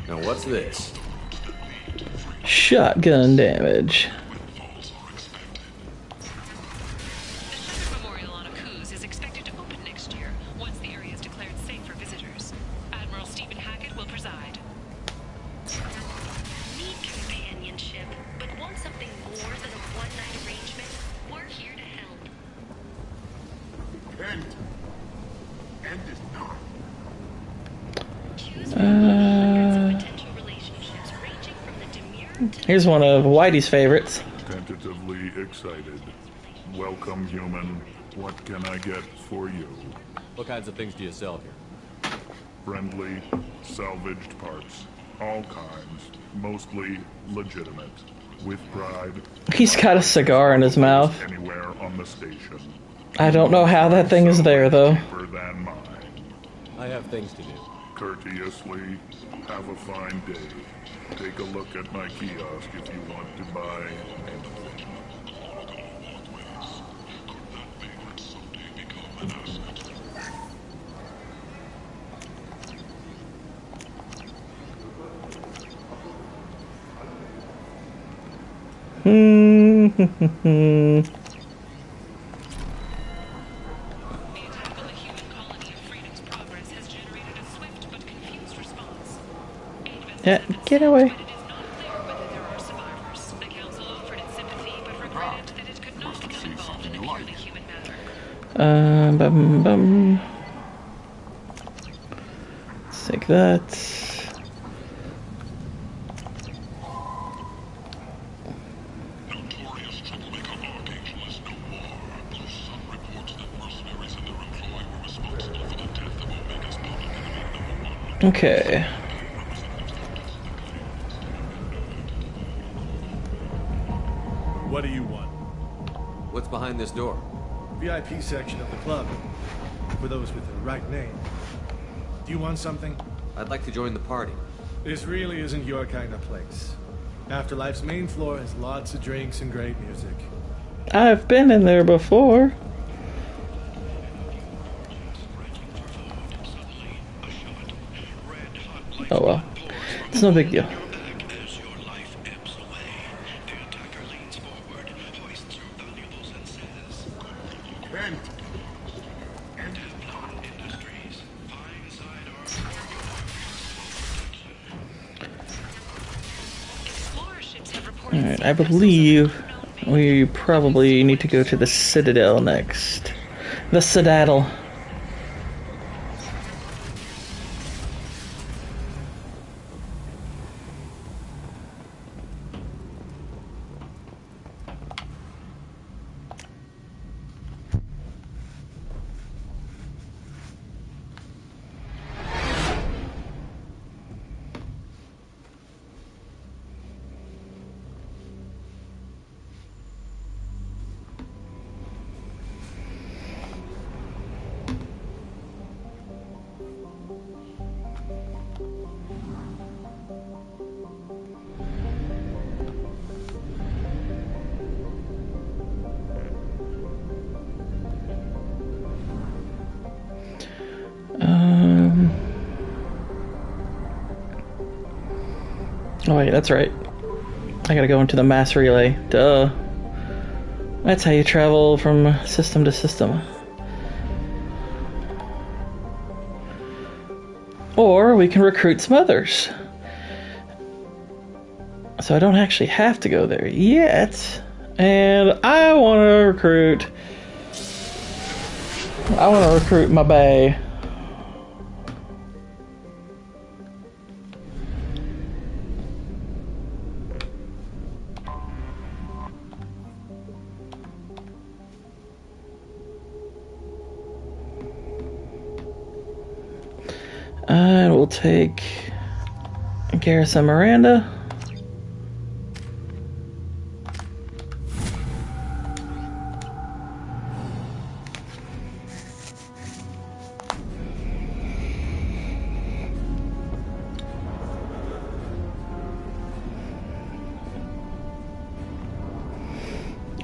Now what's this? Shotgun damage. Here's one of Whitey's favorites. Tentatively excited. Welcome, human. What can I get for you? What kinds of things do you sell here? Friendly, salvaged parts. All kinds. Mostly legitimate. With pride. He's got a cigar in his mouth. Anywhere on the station. I don't know how that thing is there, though. Cheaper than mine. I have things to do. Courteously, have a fine day. Take a look at my kiosk if you want to buy anything. Yeah, get away. Bum. Let's take that. Okay. What do you want? What's behind this door? VIP section of the club. For those with the right name. Do you want something? I'd like to join the party. This really isn't your kind of place. Afterlife's main floor has lots of drinks and great music. I've been in there before. Oh well. It's no big deal. Alright, I believe we probably need to go to the Citadel next. The Citadel. Oh wait, that's right. I gotta go into the mass relay. Duh. That's how you travel from system to system. we can recruit some others. So I don't actually have to go there yet. And I want to recruit my bae. And we'll take Garrison Miranda.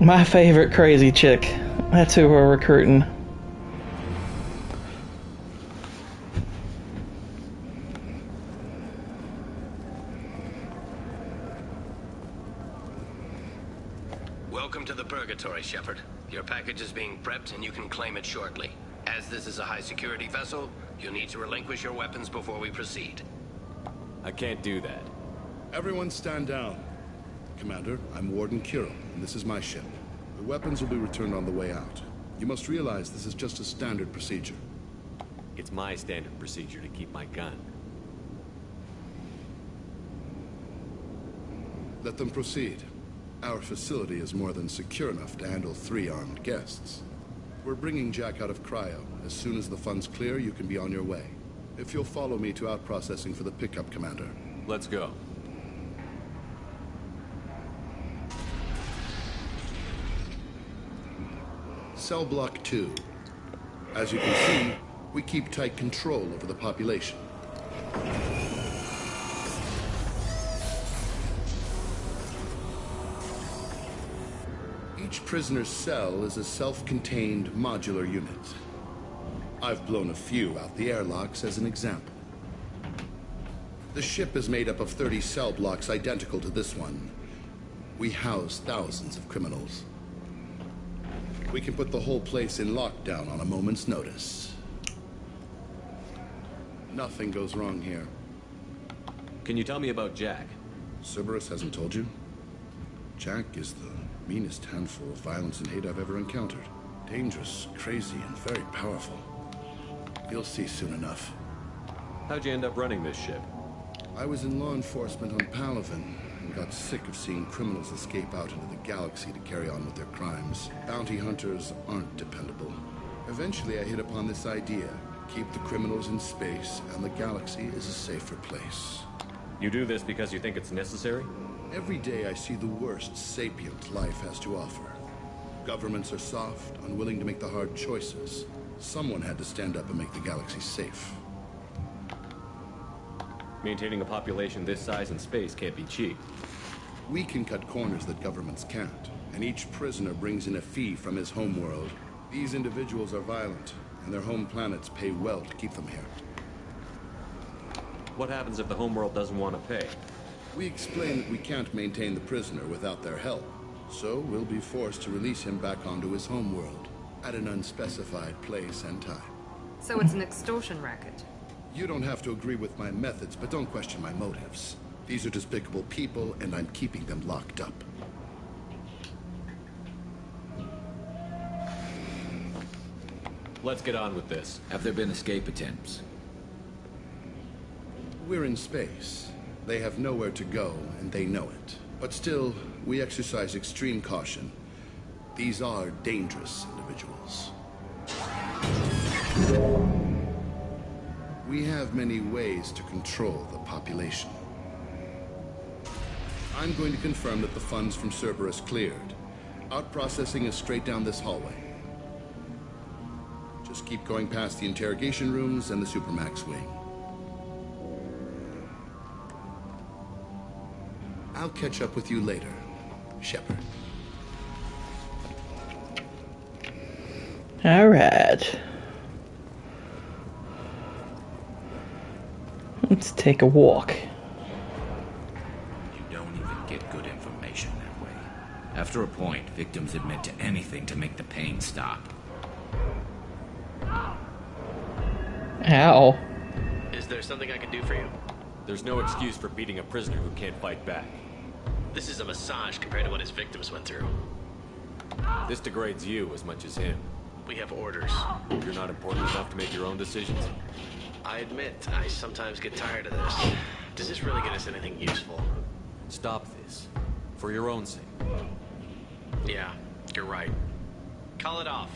My favorite crazy chick. That's who we're recruiting. Welcome to the Purgatory, Shepard. Your package is being prepped and you can claim it shortly. As this is a high-security vessel, you'll need to relinquish your weapons before we proceed. I can't do that. Everyone stand down. Commander, I'm Warden Kirill, and this is my ship. The weapons will be returned on the way out. You must realize this is just a standard procedure. It's my standard procedure to keep my gun. Let them proceed. Our facility is more than secure enough to handle 3 armed guests. We're bringing Jack out of cryo. As soon as the funds clear, you can be on your way. If you'll follow me to out-processing for the pickup, Commander. Let's go. Cell Block 2. As you can see, we keep tight control over the population. Each prisoner's cell is a self-contained modular unit. I've blown a few out the airlocks as an example. The ship is made up of 30 cell blocks identical to this one. We house thousands of criminals. We can put the whole place in lockdown on a moment's notice. Nothing goes wrong here. Can you tell me about Jack? Cerberus hasn't told you? Jack is the meanest handful of violence and hate I've ever encountered. Dangerous, crazy, and very powerful. You'll see soon enough. How'd you end up running this ship? I was in law enforcement on Palaven and got sick of seeing criminals escape out into the galaxy to carry on with their crimes. Bounty hunters aren't dependable. Eventually I hit upon this idea. Keep the criminals in space and the galaxy is a safer place. You do this because you think it's necessary? Every day I see the worst sapient life has to offer. Governments are soft, unwilling to make the hard choices. Someone had to stand up and make the galaxy safe. Maintaining a population this size in space can't be cheap. We can cut corners that governments can't, and each prisoner brings in a fee from his homeworld. These individuals are violent, and their home planets pay well to keep them here. What happens if the homeworld doesn't want to pay? We explain that we can't maintain the prisoner without their help, so we'll be forced to release him back onto his homeworld at an unspecified place and time. So it's an extortion racket. You don't have to agree with my methods, but don't question my motives. These are despicable people, and I'm keeping them locked up. Let's get on with this. Have there been escape attempts? We're in space. They have nowhere to go, and they know it. But still, we exercise extreme caution. These are dangerous individuals. We have many ways to control the population. I'm going to confirm that the funds from Cerberus cleared. Out-processing is straight down this hallway. Just keep going past the interrogation rooms and the Supermax wing. I'll catch up with you later, Shepard. All right. Let's take a walk. You don't even get good information that way. After a point, victims admit to anything to make the pain stop. Ow. Is there something I can do for you? There's no excuse for beating a prisoner who can't fight back. This is a massage compared to what his victims went through. This degrades you as much as him. We have orders. You're not important enough to make your own decisions. I admit, I sometimes get tired of this. Does this really get us anything useful? Stop this. For your own sake. Yeah, you're right. Call it off.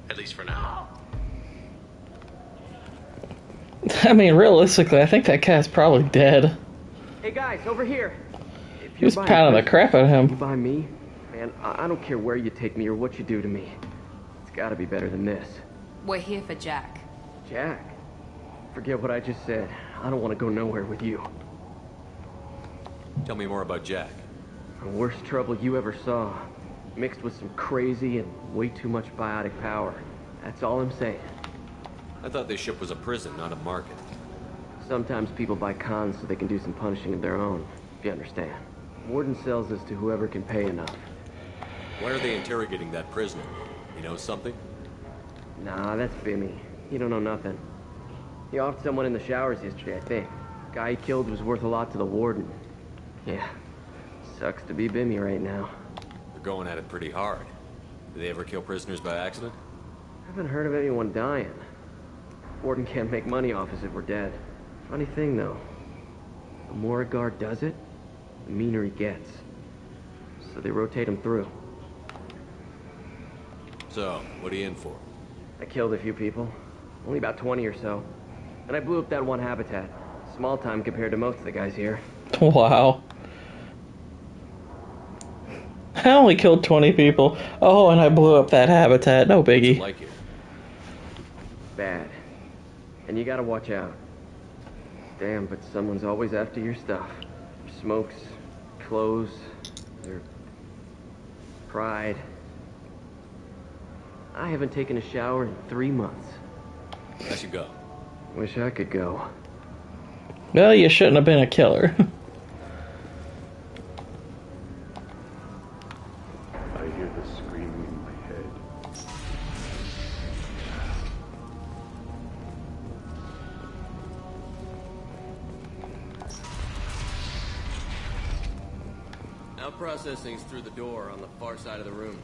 At least for now. I mean, realistically, I think that cat's probably dead. Hey guys, over here. He was pounding the crap out of him. By me, man, I don't care where you take me or what you do to me. It's gotta be better than this. We're here for Jack. Jack? Forget what I just said. I don't want to go nowhere with you. Tell me more about Jack. The worst trouble you ever saw. Mixed with some crazy and way too much biotic power. That's all I'm saying. I thought this ship was a prison, not a market. Sometimes people buy cons so they can do some punishing of their own, if you understand. Warden sells this to whoever can pay enough. Why are they interrogating that prisoner? He knows something? Nah, that's Bimmy. He don't know nothing. He offed someone in the showers yesterday, I think. Guy he killed was worth a lot to the warden. Yeah, sucks to be Bimmy right now. They're going at it pretty hard. Do they ever kill prisoners by accident? Haven't heard of anyone dying. Warden can't make money off us if we're dead. Funny thing, though. The more a guard does it, the meaner he gets. So they rotate him through. So, what are you in for? I killed a few people. Only about 20 or so. And I blew up that one habitat. Small time compared to most of the guys here. Wow. I only killed 20 people. Oh, and I blew up that habitat. No biggie. Like it. Bad. And you gotta watch out. Damn, but someone's always after your stuff. Your smokes, clothes, their pride. I haven't taken a shower in 3 months. I should go. Wish I could go. Well, you shouldn't have been a killer. I hear the screaming in my head. Now processing's through the door on the far side of the room.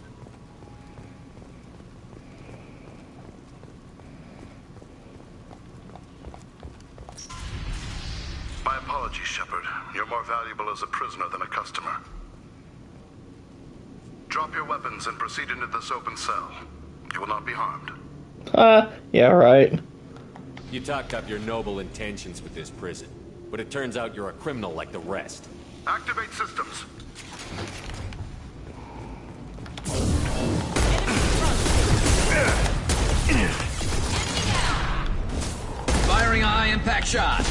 My apologies, Shepard. You're more valuable as a prisoner than a customer. Drop your weapons and proceed into this open cell. You will not be harmed. Yeah, right. You talked up your noble intentions with this prison, but it turns out you're a criminal like the rest. Activate systems. Firing a high-impact shot.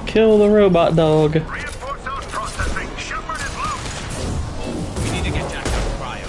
Kill the robot dog. Reinforce those processing. Shepard is loose. We need to get Jack out of cryo.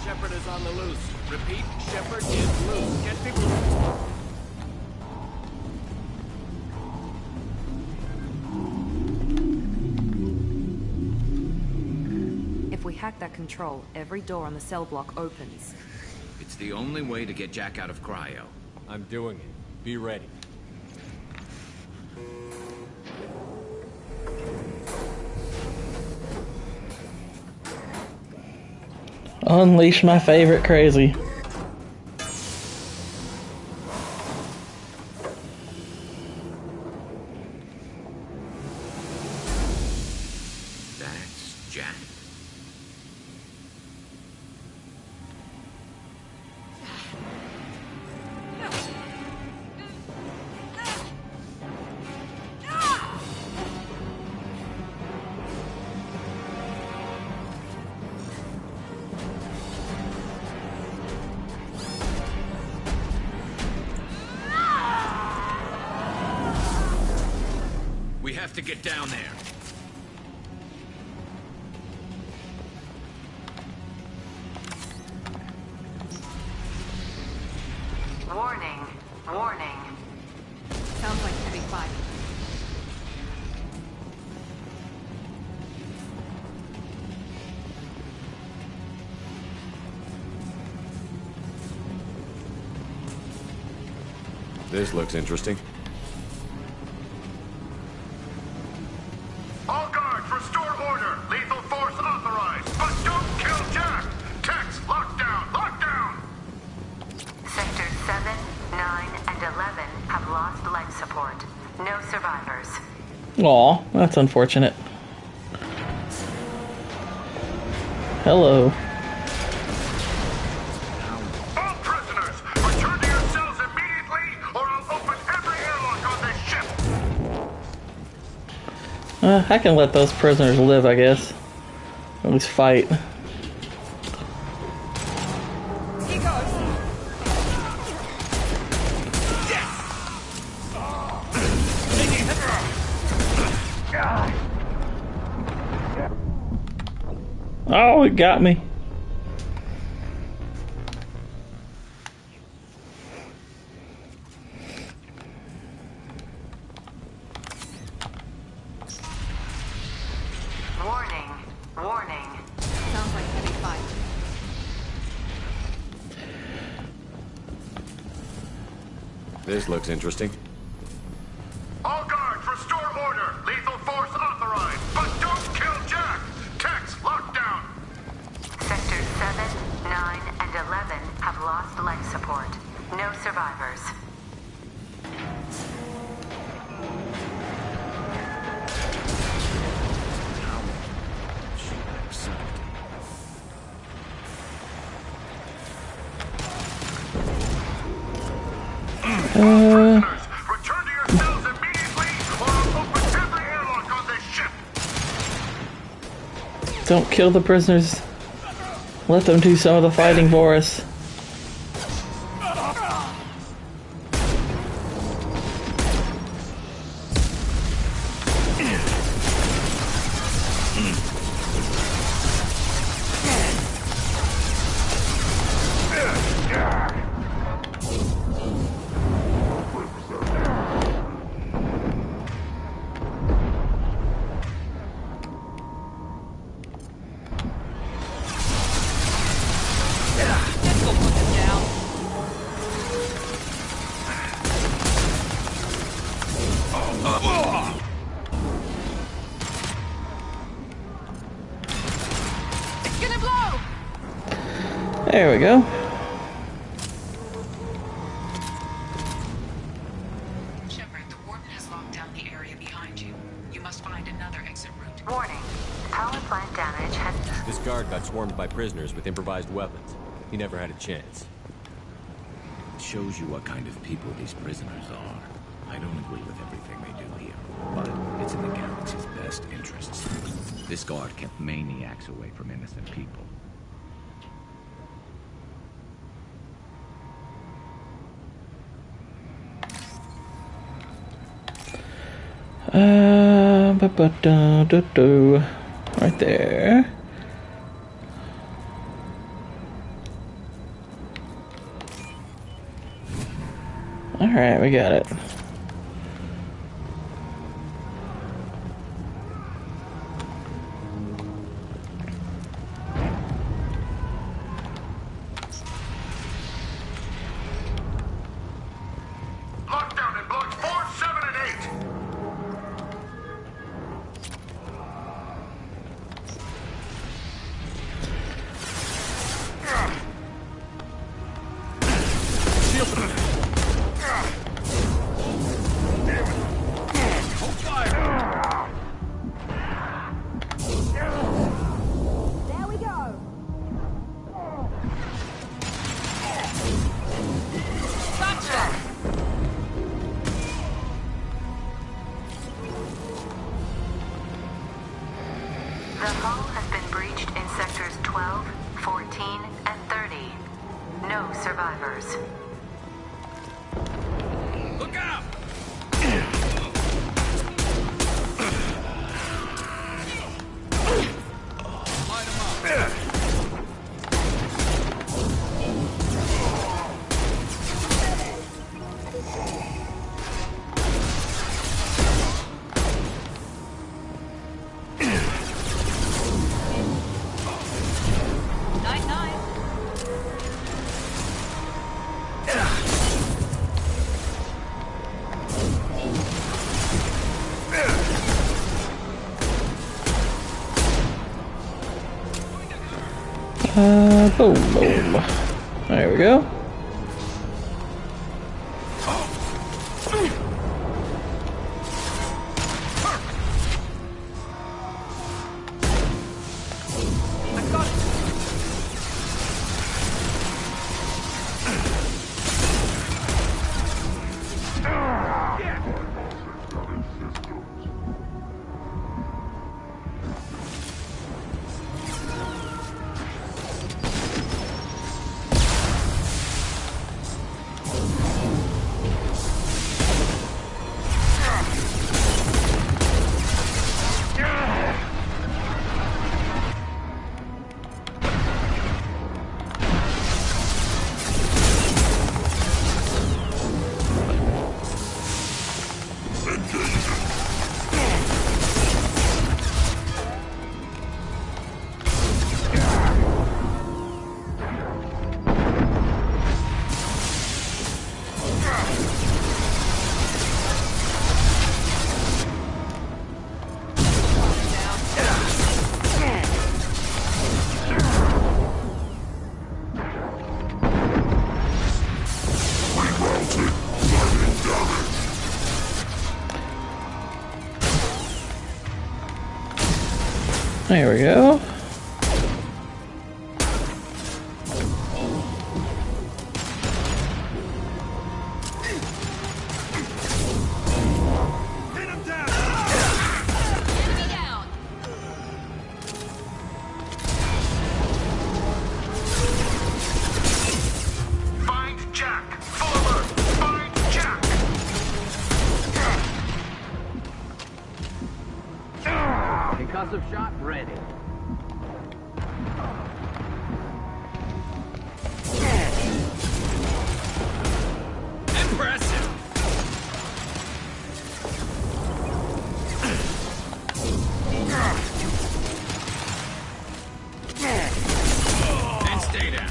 Shepard is on the loose. Repeat, Shepard is loose. Get people... If we hack that control, every door on the cell block opens. It's the only way to get Jack out of cryo. I'm doing it. Be ready. Unleash my favorite crazy. That's Jack. We have to get down there. Warning. Warning. Sounds like heavy fighting. This looks interesting. All guards, restore order. Lethal force authorized. But don't kill Jack. Tex, lockdown, lockdown. Sectors 7, 9, and 11 have lost life support. No survivors. Aw, that's unfortunate. Hello. All prisoners, return to your cells immediately, or I'll open every airlock on this ship. I can let those prisoners live, I guess. At least fight. He goes. Oh, it got me. Warning. Warning. Sounds like heavy fighting. This looks interesting. All guards, restore order. Lethal force authorized. But don't kill Jack. Tex, lockdown. Sectors 7, 9, and 11 have lost life support. No survivors. Return to your cells immediately, or I'll open every airlock on this ship. Don't kill the prisoners. Let them do some of the fighting for us. It's gonna blow! There we go. Shepard, the warden has locked down the area behind you. You must find another exit route. Warning. Power plant damage has... This guard got swarmed by prisoners with improvised weapons. He never had a chance. It shows you what kind of people these prisoners are. I don't agree with everything they do here, but it's in the galaxy's best interests. This guard kept maniacs away from innocent people. Right there. Alright, we got it. Lockdown in blocks 4, 7, and 8. No survivors. Look out! Light 'em up. Boom, boom. There we go. There we go. Find Jack. Full alert. Find Jack. Concussive shot ready. Impressive! And stay down.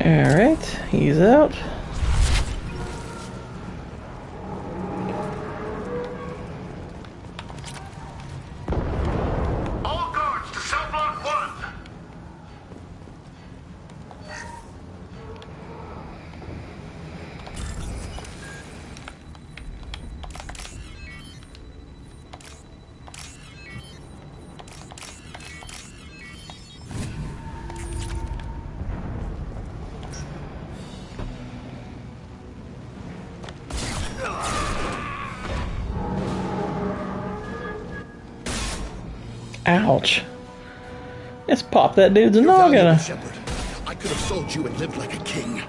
Alright, he's out. All guards to cell block 1. Ouch. Let's pop that dude's You're noggin. valuable, Shepard. I could have sold you and lived like a king.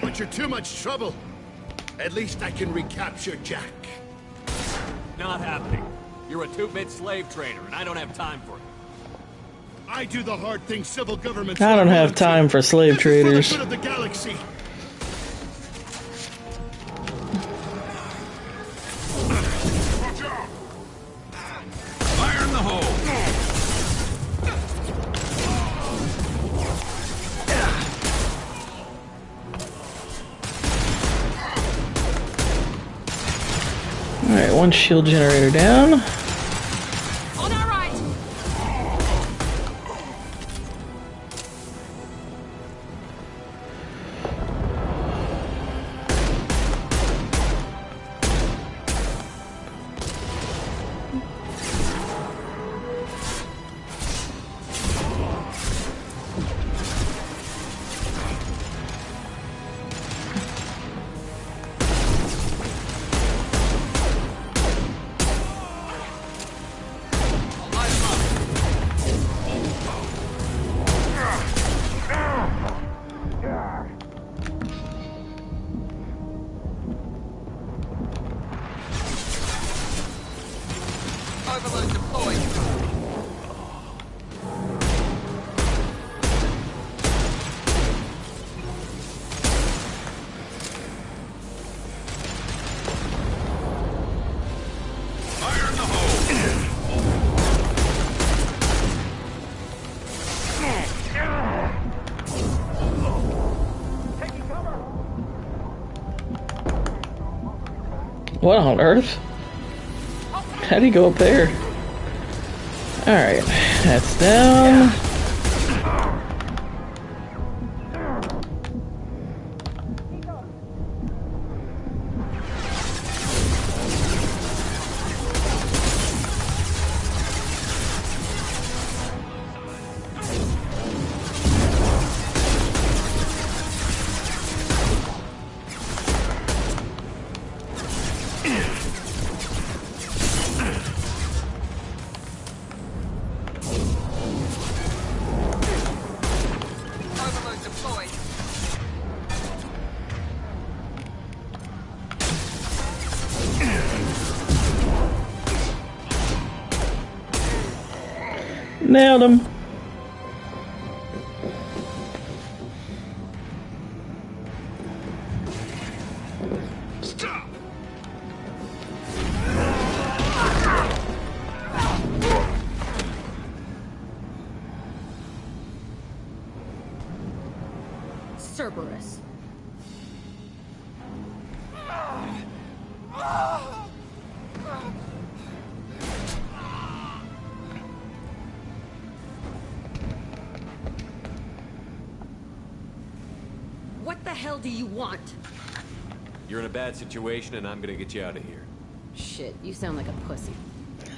But you're too much trouble. At least I can recapture Jack. Not happening. You're a two-bit slave trader, and I don't have time for it. I do the hard thing civil governments. I don't have time for slave traders. For the good of the galaxy. Fire in the hole! Alright, one shield generator down. On our right! Avalanche deployed. Fire in the hole! What on earth? How do you go up there? Alright, that's down. Overload deployed. Nailed him. Stop! Cerberus. What the hell do you want? You're in a bad situation, and I'm gonna get you out of here. Shit, you sound like a pussy.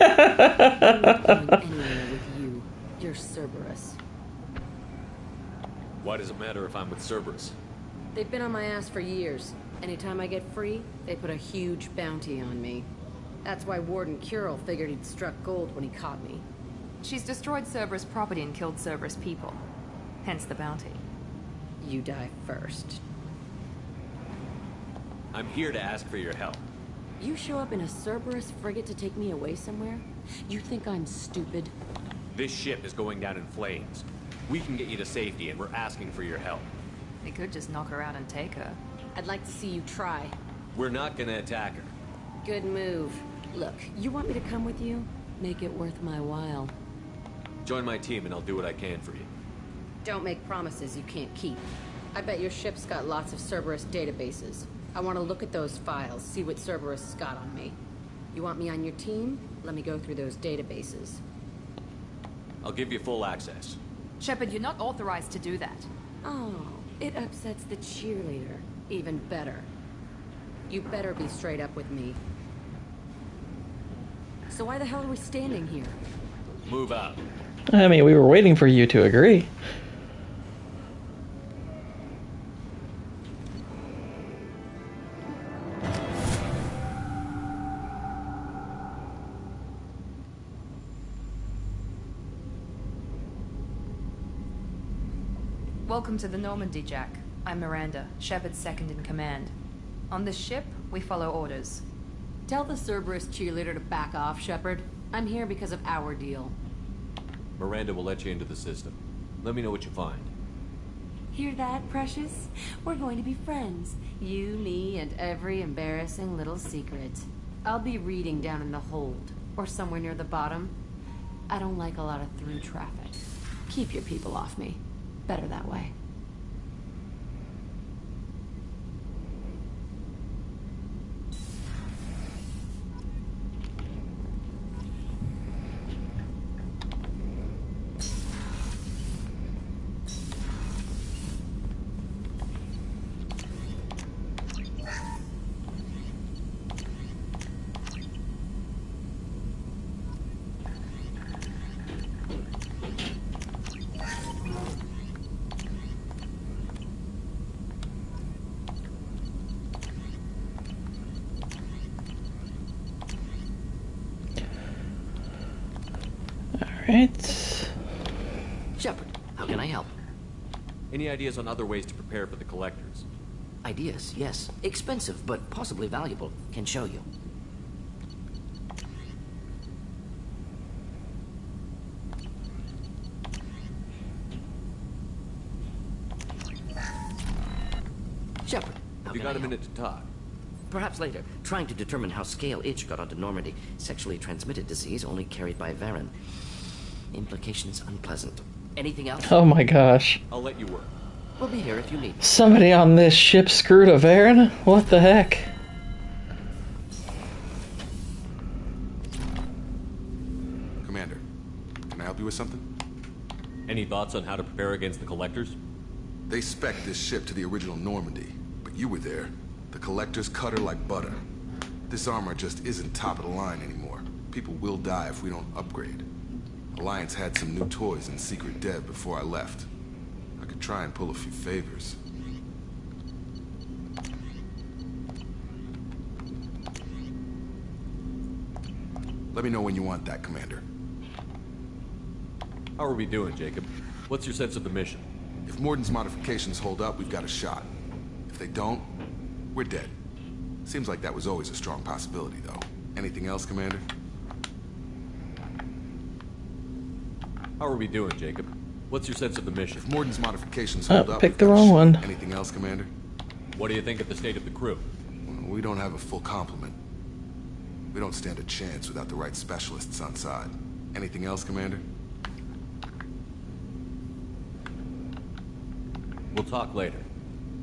I'm not going anywhere with you. You're Cerberus. Why does it matter if I'm with Cerberus? They've been on my ass for years. Anytime I get free, they put a huge bounty on me. That's why Warden Curel figured he'd struck gold when he caught me. She's destroyed Cerberus property and killed Cerberus people. Hence the bounty. You die first. I'm here to ask for your help. You show up in a Cerberus frigate to take me away somewhere? You think I'm stupid? This ship is going down in flames. We can get you to safety, and we're asking for your help. They could just knock her out and take her. I'd like to see you try. We're not gonna attack her. Good move. Look, you want me to come with you? Make it worth my while. Join my team, and I'll do what I can for you. Don't make promises you can't keep. I bet your ship's got lots of Cerberus databases. I want to look at those files, see what Cerberus has got on me. You want me on your team? Let me go through those databases. I'll give you full access. Shepard, you're not authorized to do that. Oh, it upsets the cheerleader. Even better. You better be straight up with me. So why the hell are we standing here? Move out. I mean, we were waiting for you to agree. Welcome to the Normandy, Jack. I'm Miranda, Shepard's second in command. On this ship, we follow orders. Tell the Cerberus cheerleader to back off, Shepard. I'm here because of our deal. Miranda will let you into the system. Let me know what you find. Hear that, Precious? We're going to be friends. You, me, and every embarrassing little secret. I'll be reading down in the hold, or somewhere near the bottom. I don't like a lot of through traffic. Keep your people off me. Better that way. Right. Shepard, how can I help? Any ideas on other ways to prepare for the collectors? Ideas, yes. Expensive, but possibly valuable. Can show you. How Have you can got I a help? minute to talk? Perhaps later. Trying to determine how Scale Itch got onto Normandy. Sexually transmitted disease only carried by Varen. Implications unpleasant. Anything else? Oh my gosh. I'll let you work. We'll be here if you need. Somebody on this ship screwed a Varen? What the heck? Commander, can I help you with something? Any thoughts on how to prepare against the Collectors? They spec'd this ship to the original Normandy, but you were there. The Collectors cut her like butter. This armor just isn't top of the line anymore. People will die if we don't upgrade. Alliance had some new toys in secret dev before I left. I could try and pull a few favors. Let me know when you want that, Commander. How are we doing, Jacob? What's your sense of the mission? If Morden's modifications hold up, we've got a shot. If they don't, we're dead. Seems like that was always a strong possibility, though. Anything else, Commander? How are we doing, Jacob? What's your sense of the mission? If Morden's modifications hold up, picked the wrong one. Anything else, Commander? What do you think of the state of the crew? Well, we don't have a full complement. We don't stand a chance without the right specialists on side. Anything else, Commander? We'll talk later.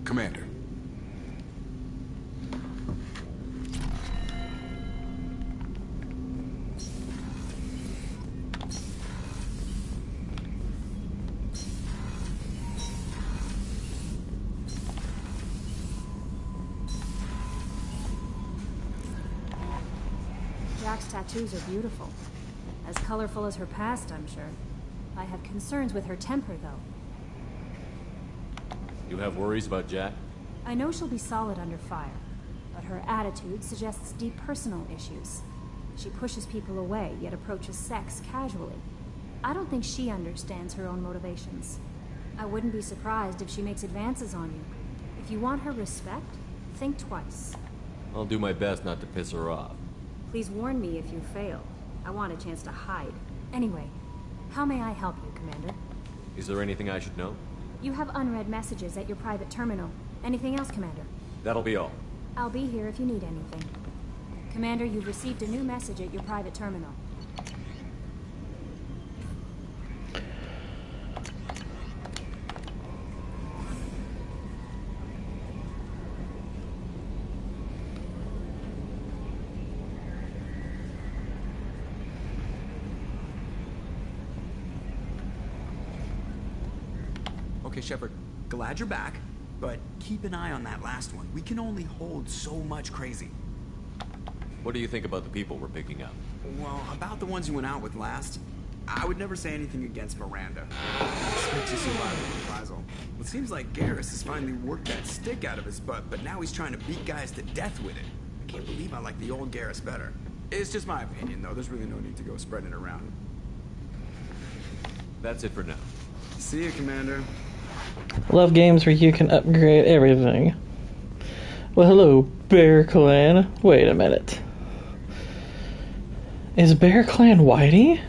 Commander. Jack's tattoos are beautiful. As colorful as her past, I'm sure. I have concerns with her temper, though. You have worries about Jack? I know she'll be solid under fire, but her attitude suggests deep personal issues. She pushes people away, yet approaches sex casually. I don't think she understands her own motivations. I wouldn't be surprised if she makes advances on you. If you want her respect, think twice. I'll do my best not to piss her off. Please warn me if you fail. I want a chance to hide. Anyway, how may I help you, Commander? Is there anything I should know? You have unread messages at your private terminal. Anything else, Commander? That'll be all. I'll be here if you need anything. Commander, you've received a new message at your private terminal. Okay, Shepard, glad you're back, but keep an eye on that last one. We can only hold so much crazy. What do you think about the people we're picking up? Well, about the ones you went out with last, I would never say anything against Miranda. I expect to survive the reprisal. It seems like Garrus has finally worked that stick out of his butt, but now he's trying to beat guys to death with it. I can't believe I like the old Garrus better. It's just my opinion, though. There's really no need to go spreading it around. That's it for now. See you, Commander. Love games where you can upgrade everything. Well, hello, Bear Clan. Wait a minute. Is Bear Clan Whitey?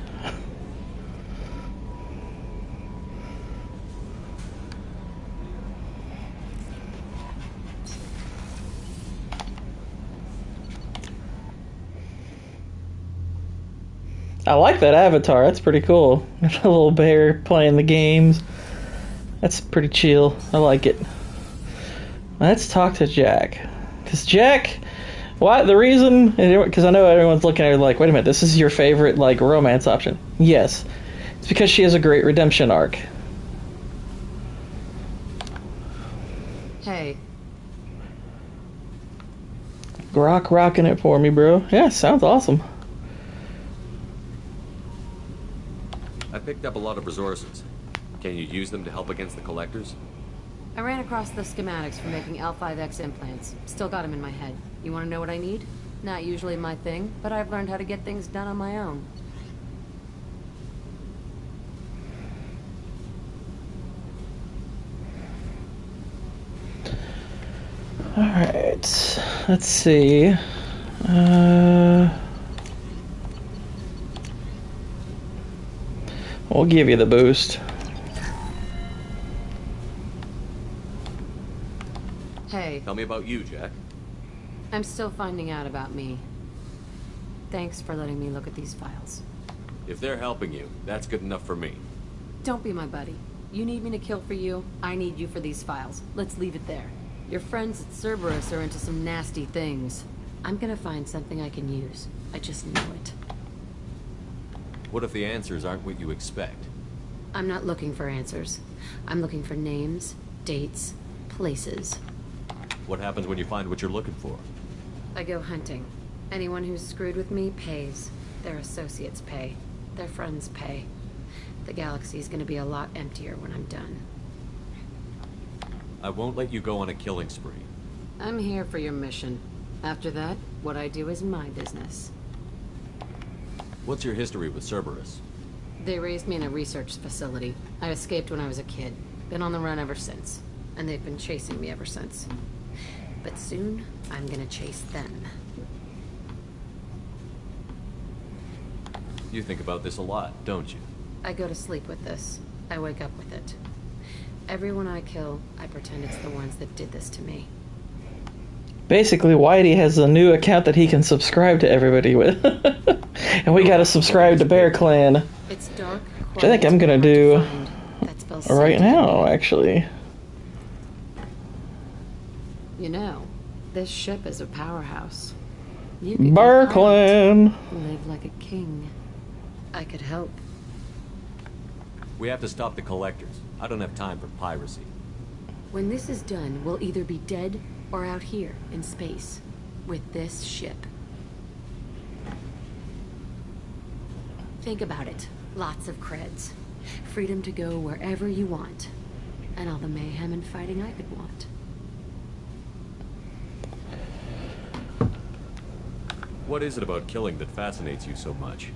I like that avatar. That's pretty cool. A little bear playing the games. That's pretty chill. I like it. Let's talk to Jack. Because Jack, why the reason? Because I know everyone's looking at her like, wait a minute, this is your favorite like romance option. Yes, it's because she has a great redemption arc. Hey. Grok rocking it for me, bro. Yeah, sounds awesome. I picked up a lot of resources. Can you use them to help against the Collectors? I ran across the schematics for making L5X implants. Still got them in my head. You want to know what I need? Not usually my thing, but I've learned how to get things done on my own. Alright, let's see. We'll give you the boost. Hey. Tell me about you, Jack. I'm still finding out about me. Thanks for letting me look at these files. If they're helping you, that's good enough for me. Don't be my buddy. You need me to kill for you, I need you for these files. Let's leave it there. Your friends at Cerberus are into some nasty things. I'm gonna find something I can use. I just know it. What if the answers aren't what you expect? I'm not looking for answers. I'm looking for names, dates, places. What happens when you find what you're looking for? I go hunting. Anyone who's screwed with me pays. Their associates pay. Their friends pay. The galaxy's gonna be a lot emptier when I'm done. I won't let you go on a killing spree. I'm here for your mission. After that, what I do is my business. What's your history with Cerberus? They raised me in a research facility. I escaped when I was a kid. Been on the run ever since. And they've been chasing me ever since. But soon, I'm gonna chase them. You think about this a lot, don't you? I go to sleep with this. I wake up with it. Everyone I kill, I pretend it's the ones that did this to me. Basically, Whitey has a new account that he can subscribe to everybody with. And we gotta subscribe to Bear Clan. It's dark, Which I think I'm gonna do right now, safety. actually. You know, this ship is a powerhouse. You could Bear go Clan! hunt, live like a king. I could help. We have to stop the collectors. I don't have time for piracy. When this is done, we'll either be dead or out here in space with this ship. Think about it. Lots of creds. Freedom to go wherever you want. And all the mayhem and fighting I could want. What is it about killing that fascinates you so much?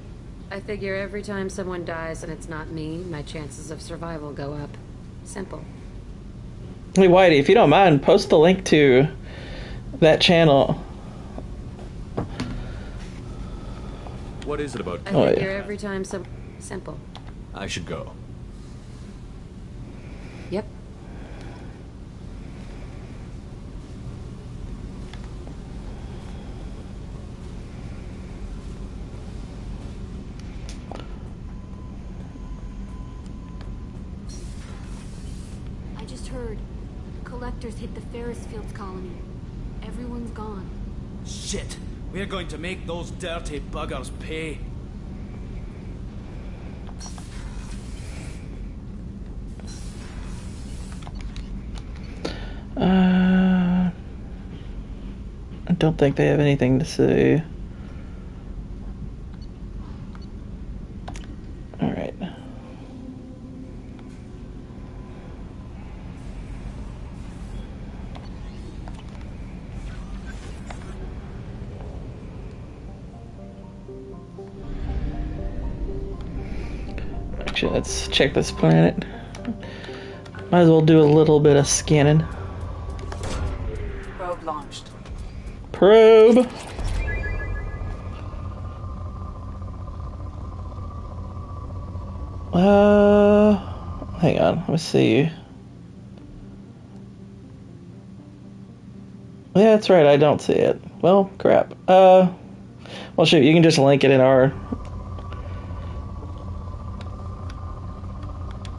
I figure every time someone dies and it's not me, my chances of survival go up. Simple. Hey Whitey, if you don't mind, post the link to that channel. What is it about I killing? figure every time some... Simple. I should go. Yep. I just heard. Collectors hit the Ferris Fields colony. Everyone's gone. Shit! We're going to make those dirty buggers pay. I don't think they have anything to say. Alright. Actually, let's check this planet. Might as well do a little bit of scanning. Probe launched. Probe. Hang on. Let's see. Yeah, that's right. I don't see it. Well, crap. Well, shoot. You can just link it in our.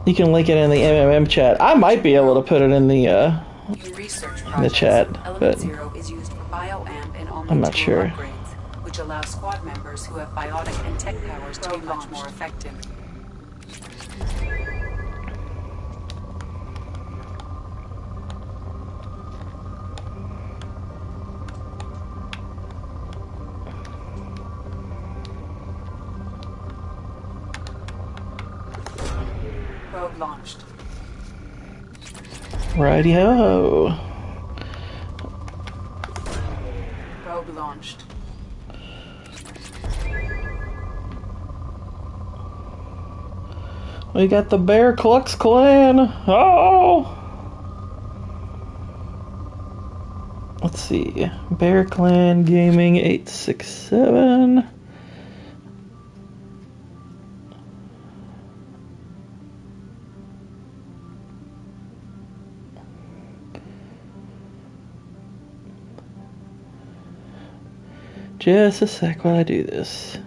You can link it in the MMM chat. I might be able to put it in the chat, but Zero is used for bioamp and I'm not sure. upgrades, which allow squad members who have biotic and tech powers to be much more effective. Probe launched. Righty-ho. Probe launched. We got the Bear Klux Klan. Oh! Let's see. Bear Clan Gaming 867. Just a sec while I do this.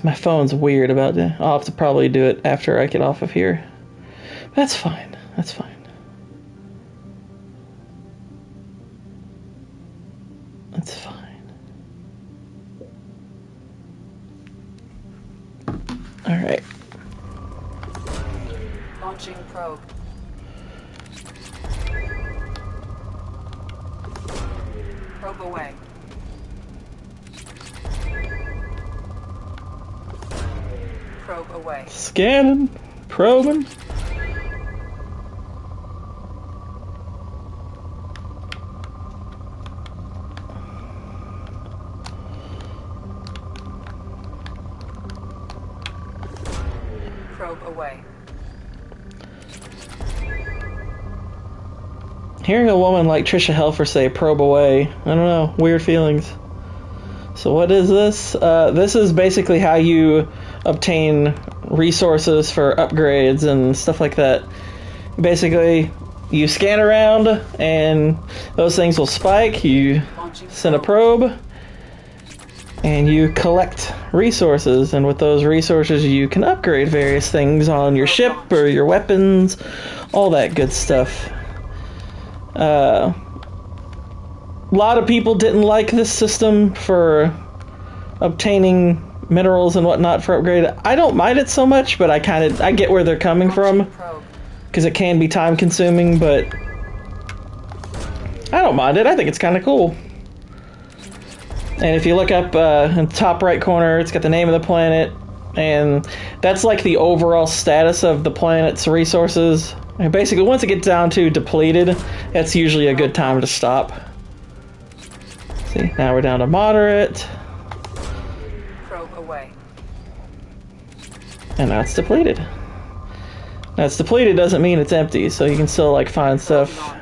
My phone's weird about it. I'll have to probably do it after I get off of here. That's fine. That's fine. That's fine. Alright. Launching probe. Probe away. Probe away. Scanning. Probing. Probe away. Hearing a woman like Trisha Helfer say probe away, I don't know, weird feelings. So what is this? This is basically how you obtain resources for upgrades and stuff like that. Basically, you scan around and those things will spike. You send a probe and you collect resources, and with those resources you can upgrade various things on your ship or your weapons, all that good stuff. A lot of people didn't like this system for obtaining minerals and whatnot for upgrade. I don't mind it so much, but I get where they're coming from, because it can be time consuming, but I don't mind it. I think it's kind of cool. And if you look up in the top right corner, it's got the name of the planet, and that's like the overall status of the planet's resources. And basically, once it gets down to depleted, that's usually a good time to stop. See, now we're down to moderate. Probe away. And now it's depleted. Now it's depleted doesn't mean it's empty, so you can still like find stuff.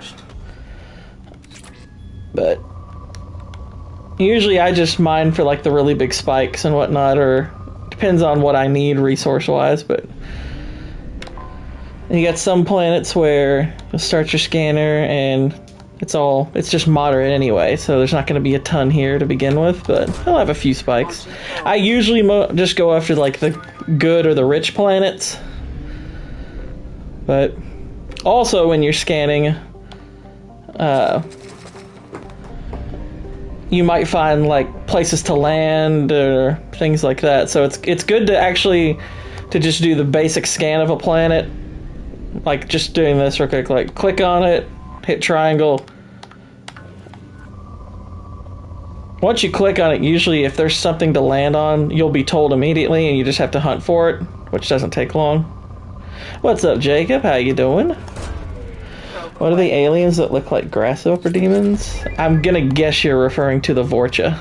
But usually I just mine for like the really big spikes and whatnot, or depends on what I need resource-wise, but you got some planets where you'll start your scanner and it's just moderate anyway, so there's not going to be a ton here to begin with, but I'll have a few spikes. I usually just go after like the good or the rich planets, but also when you're scanning, you might find like places to land or things like that, so it's good to actually to just do the basic scan of a planet, like just doing this real quick, like click on it, hit triangle. Once you click on it, usually if there's something to land on, you'll be told immediately and you just have to hunt for it, which doesn't take long. What's up, Jacob? How you doing? What are the aliens that look like grasshopper demons? I'm gonna guess you're referring to the Vorcha.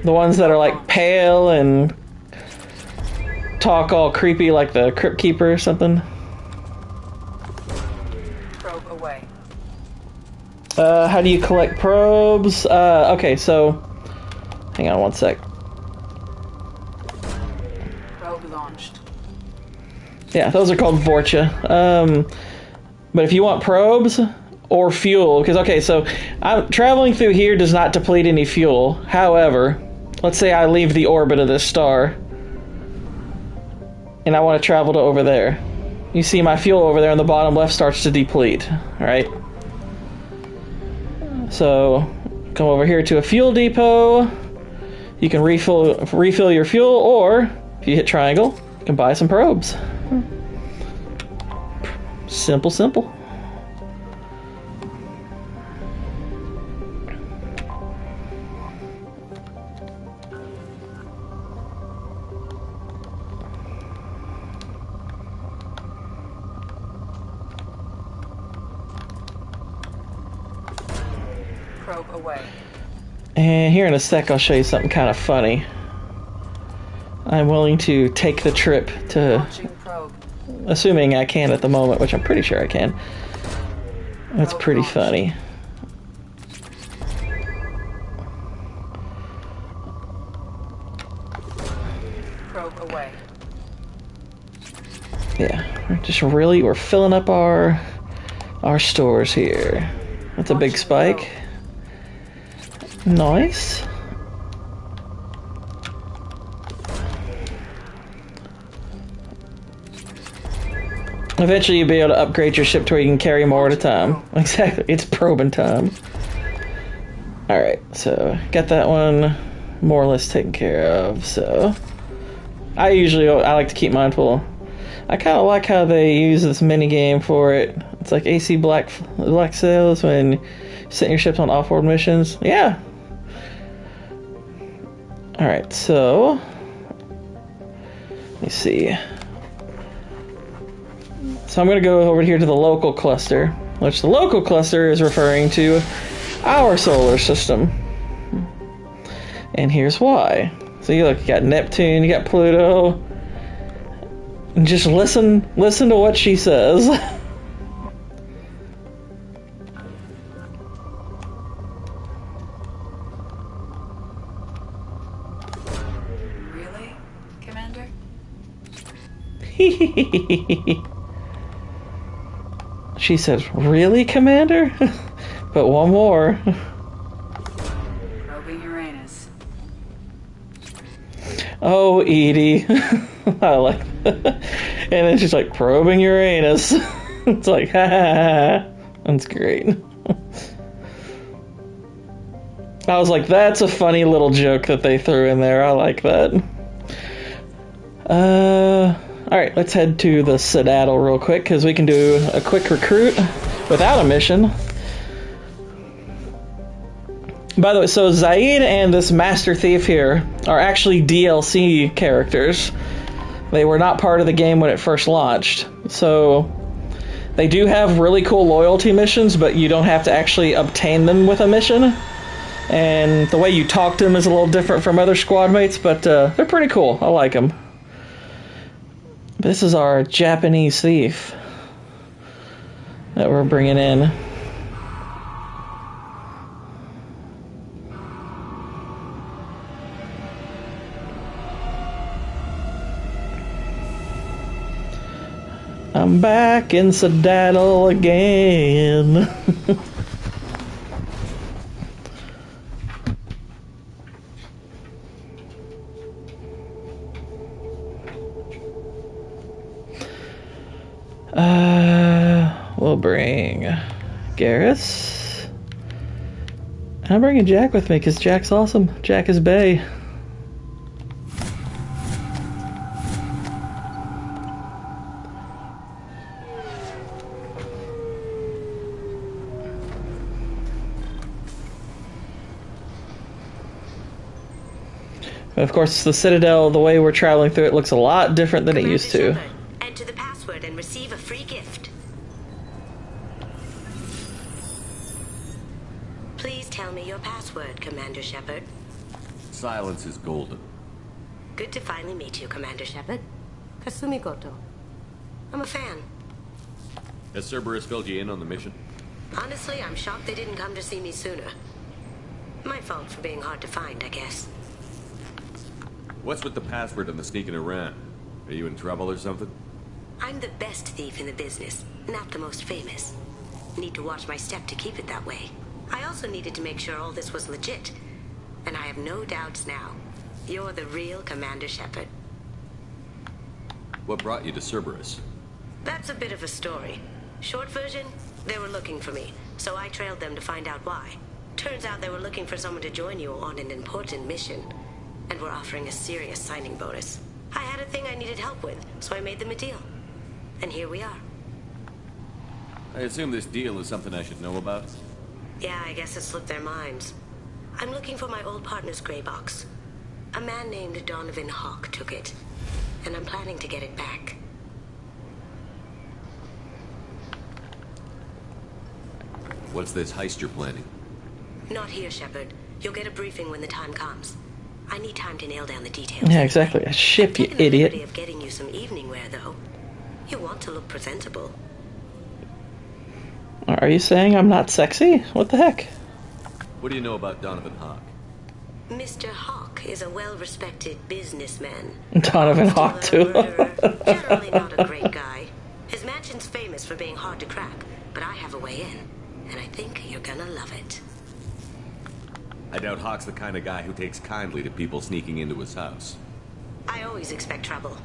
The ones that are like pale and talk all creepy like the Crypt Keeper or something. Probe away. How do you collect probes? Okay, so hang on one sec. Probe launched. Yeah, those are called Vorcha. But if you want probes or fuel, because okay, so I'm traveling through here does not deplete any fuel. However, let's say I leave the orbit of this star and I want to travel to over there. You see my fuel over there on the bottom left starts to deplete, right? So come over here to a fuel depot. You can refill your fuel, or if you hit triangle, you can buy some probes. Simple, simple. Probe away. And here in a sec, I'll show you something kind of funny. I'm willing to take the trip to, assuming I can at the moment, which I'm pretty sure I can. That's pretty funny. Probe away. Yeah, we're filling up our stores here. That's a big spike. Nice. Eventually you'll be able to upgrade your ship to where you can carry more at a time. Exactly, it's probing time. Alright, so got that one more or less taken care of, so... I like to keep mine full. I kind of like how they use this mini game for it. It's like AC Black Sails when you send your ships on off-world missions. Yeah. Alright, so... let me see. So I'm going to go over here to the local cluster, which the local cluster is referring to our solar system. And here's why. So you got Neptune, you got Pluto. And just listen to what she says. Really, Commander? She said, "Really, Commander?" But one more. Probing Uranus. Oh, Edie. I like that. And then she's like, "Probing Uranus." It's like, ha ha ha. That's great. I was like, that's a funny little joke that they threw in there. I like that. Alright, let's head to the Citadel real quick, because we can do a quick recruit without a mission. By the way, so Zaid and this Master Thief here are actually DLC characters. They were not part of the game when it first launched. So they do have really cool loyalty missions, but you don't have to actually obtain them with a mission. And the way you talk to them is a little different from other squad mates, but they're pretty cool. I like them. This is our Japanese thief that we're bringing in. I'm back in Citadel again. We'll bring Garrus. I'm bringing Jack with me because Jack's awesome. Jack is bae. Of course, the Citadel, the way we're traveling through it, looks a lot different than it used to. Enter the password and receive a free gift. Please tell me your password, Commander Shepard. Silence is golden. Good to finally meet you, Commander Shepard. Kasumi Goto. I'm a fan. Has Cerberus filled you in on the mission? Honestly, I'm shocked they didn't come to see me sooner. My fault for being hard to find, I guess. What's with the password and the sneaking around? Are you in trouble or something? I'm the best thief in the business, not the most famous. Need to watch my step to keep it that way. I also needed to make sure all this was legit. And I have no doubts now. You're the real Commander Shepard. What brought you to Cerberus? That's a bit of a story. Short version, they were looking for me, so I trailed them to find out why. Turns out they were looking for someone to join you on an important mission. And were offering a serious signing bonus. I had a thing I needed help with, so I made them a deal. And here we are. I assume this deal is something I should know about? Yeah, I guess it slipped their minds. I'm looking for my old partner's gray box. A man named Donovan Hawk took it. And I'm planning to get it back. What's this heist you're planning? Not here, Shepard. You'll get a briefing when the time comes. I need time to nail down the details. Yeah, exactly. A ship, you idiot. Of getting you some evening wear, though. You want to look presentable. Are you saying I'm not sexy? What the heck? What do you know about Donovan Hawk? Mr. Hawk is a well-respected businessman. Donovan Hawk, too. Generally not a great guy. for being hard to crack, but I have a way in, and I think you're gonna love it. I doubt Hawk's the kind of guy who takes kindly to people sneaking into his house. I always expect trouble.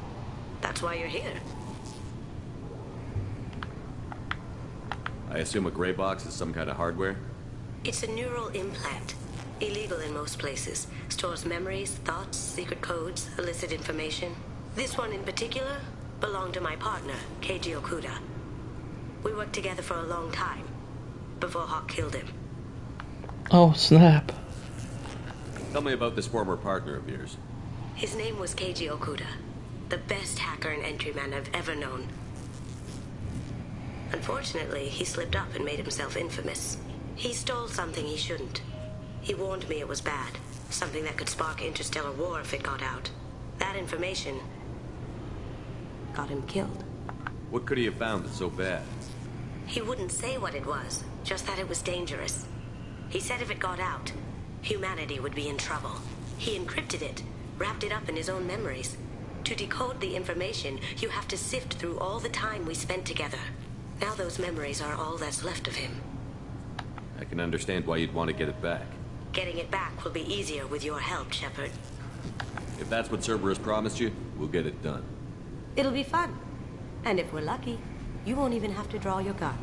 That's why you're here. I assume a gray box is some kind of hardware? It's a neural implant. Illegal in most places. Stores memories, thoughts, secret codes, illicit information. This one in particular belonged to my partner, Keiji Okuda. We worked together for a long time, before Hawk killed him. Oh, snap. Tell me about this former partner of yours. His name was Keiji Okuda, the best hacker and entryman I've ever known. Unfortunately, he slipped up and made himself infamous. He stole something he shouldn't. He warned me it was bad, something that could spark interstellar war if it got out. That information got him killed. What could he have found that's so bad? He wouldn't say what it was, just that it was dangerous. He said if it got out, humanity would be in trouble. He encrypted it, wrapped it up in his own memories. To decode the information, you have to sift through all the time we spent together. Now those memories are all that's left of him. I can understand why you'd want to get it back. Getting it back will be easier with your help, Shepard. If that's what Cerberus promised you, we'll get it done. It'll be fun. And if we're lucky, you won't even have to draw your gun.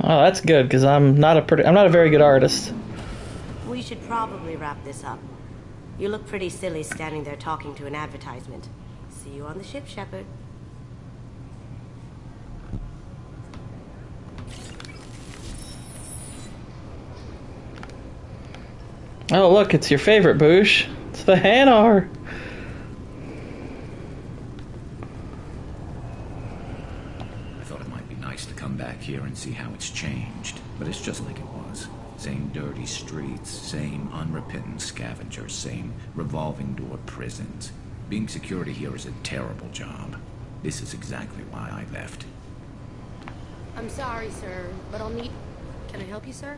Oh, that's good, because I'm not a very good artist. We should probably wrap this up. You look pretty silly standing there talking to an advertisement. See you on the ship, Shepard. Oh, look, it's your favorite, Boosh. It's the Hanar. I thought it might be nice to come back here and see how it's changed, but it's just like it was. Same dirty streets, same unrepentant scavengers, same revolving door prisons. Being security here is a terrible job. This is exactly why I left. I'm sorry, sir, but I'll need... Can I help you, sir?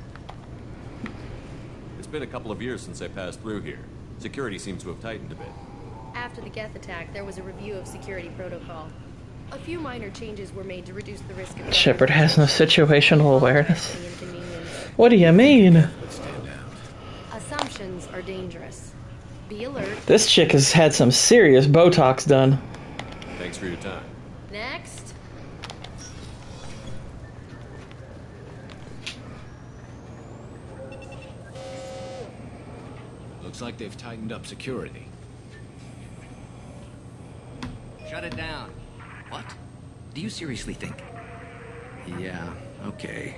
It's been a couple of years since I passed through here. Security seems to have tightened a bit. After the Geth attack, there was a review of security protocol. A few minor changes were made to reduce the risk of... Shepard has no situational awareness. What do you mean? Assumptions are dangerous. Be alert. This chick has had some serious Botox done. Thanks for your time. Next. Looks like they've tightened up security. Shut it down. What? Do you seriously think? Yeah, okay.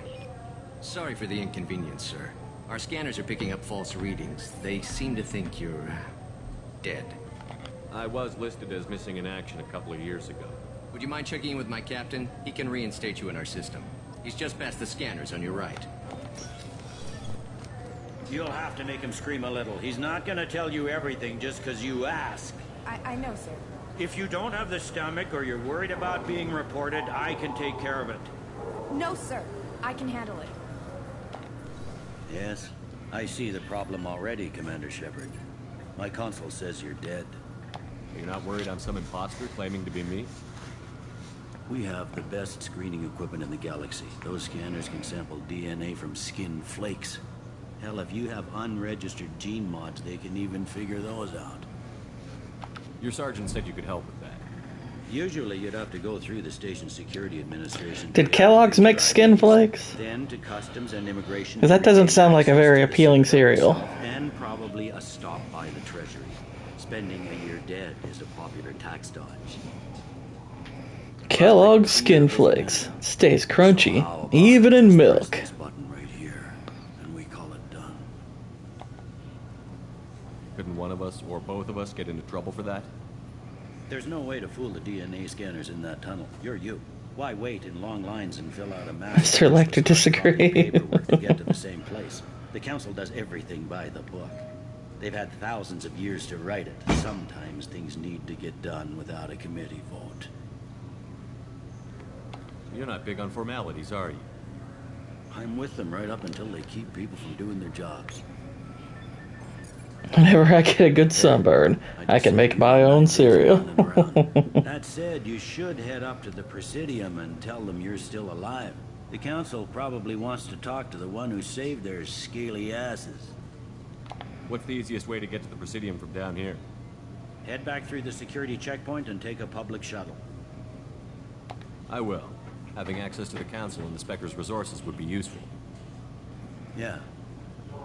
Sorry for the inconvenience, sir. Our scanners are picking up false readings. They seem to think you're... dead. I was listed as missing in action a couple of years ago. Would you mind checking in with my captain? He can reinstate you in our system. He's just past the scanners on your right. You'll have to make him scream a little. He's not gonna tell you everything just because you ask. I know, sir. If you don't have the stomach or you're worried about being reported, I can take care of it. No, sir. I can handle it. Yes, I see the problem already, Commander Shepard. My console says you're dead. You're not worried I'm some imposter claiming to be me? We have the best screening equipment in the galaxy. Those scanners can sample DNA from skin flakes. Hell, if you have unregistered gene mods, they can even figure those out. Your sergeant said you could help with that. Usually you'd have to go through the station security administration. Did Kellogg's make skin flakes? Then to customs and immigration. Because that doesn't sound like a very appealing cereal. And probably a stop by the Treasury. Spending a year dead is a popular tax dodge. Kellogg's Skin Flakes. Stays crunchy, even in milk. This button right here, and we call it done. Couldn't one of us or both of us get into trouble for that? There's no way to fool the DNA scanners in that tunnel. You're you. Why wait in long lines and fill out a mass? Mr. Lecter disagree. Paperwork to get to the same place. The council does everything by the book. They've had thousands of years to write it. Sometimes things need to get done without a committee vote. You're not big on formalities, are you? I'm with them right up until they keep people from doing their jobs. Whenever I get a good sunburn, I can make my own cereal. That said, you should head up to the Presidium and tell them you're still alive. The Council probably wants to talk to the one who saved their scaly asses. What's the easiest way to get to the Presidium from down here? Head back through the security checkpoint and take a public shuttle. I will. Having access to the Council and the Spectre's resources would be useful. Yeah.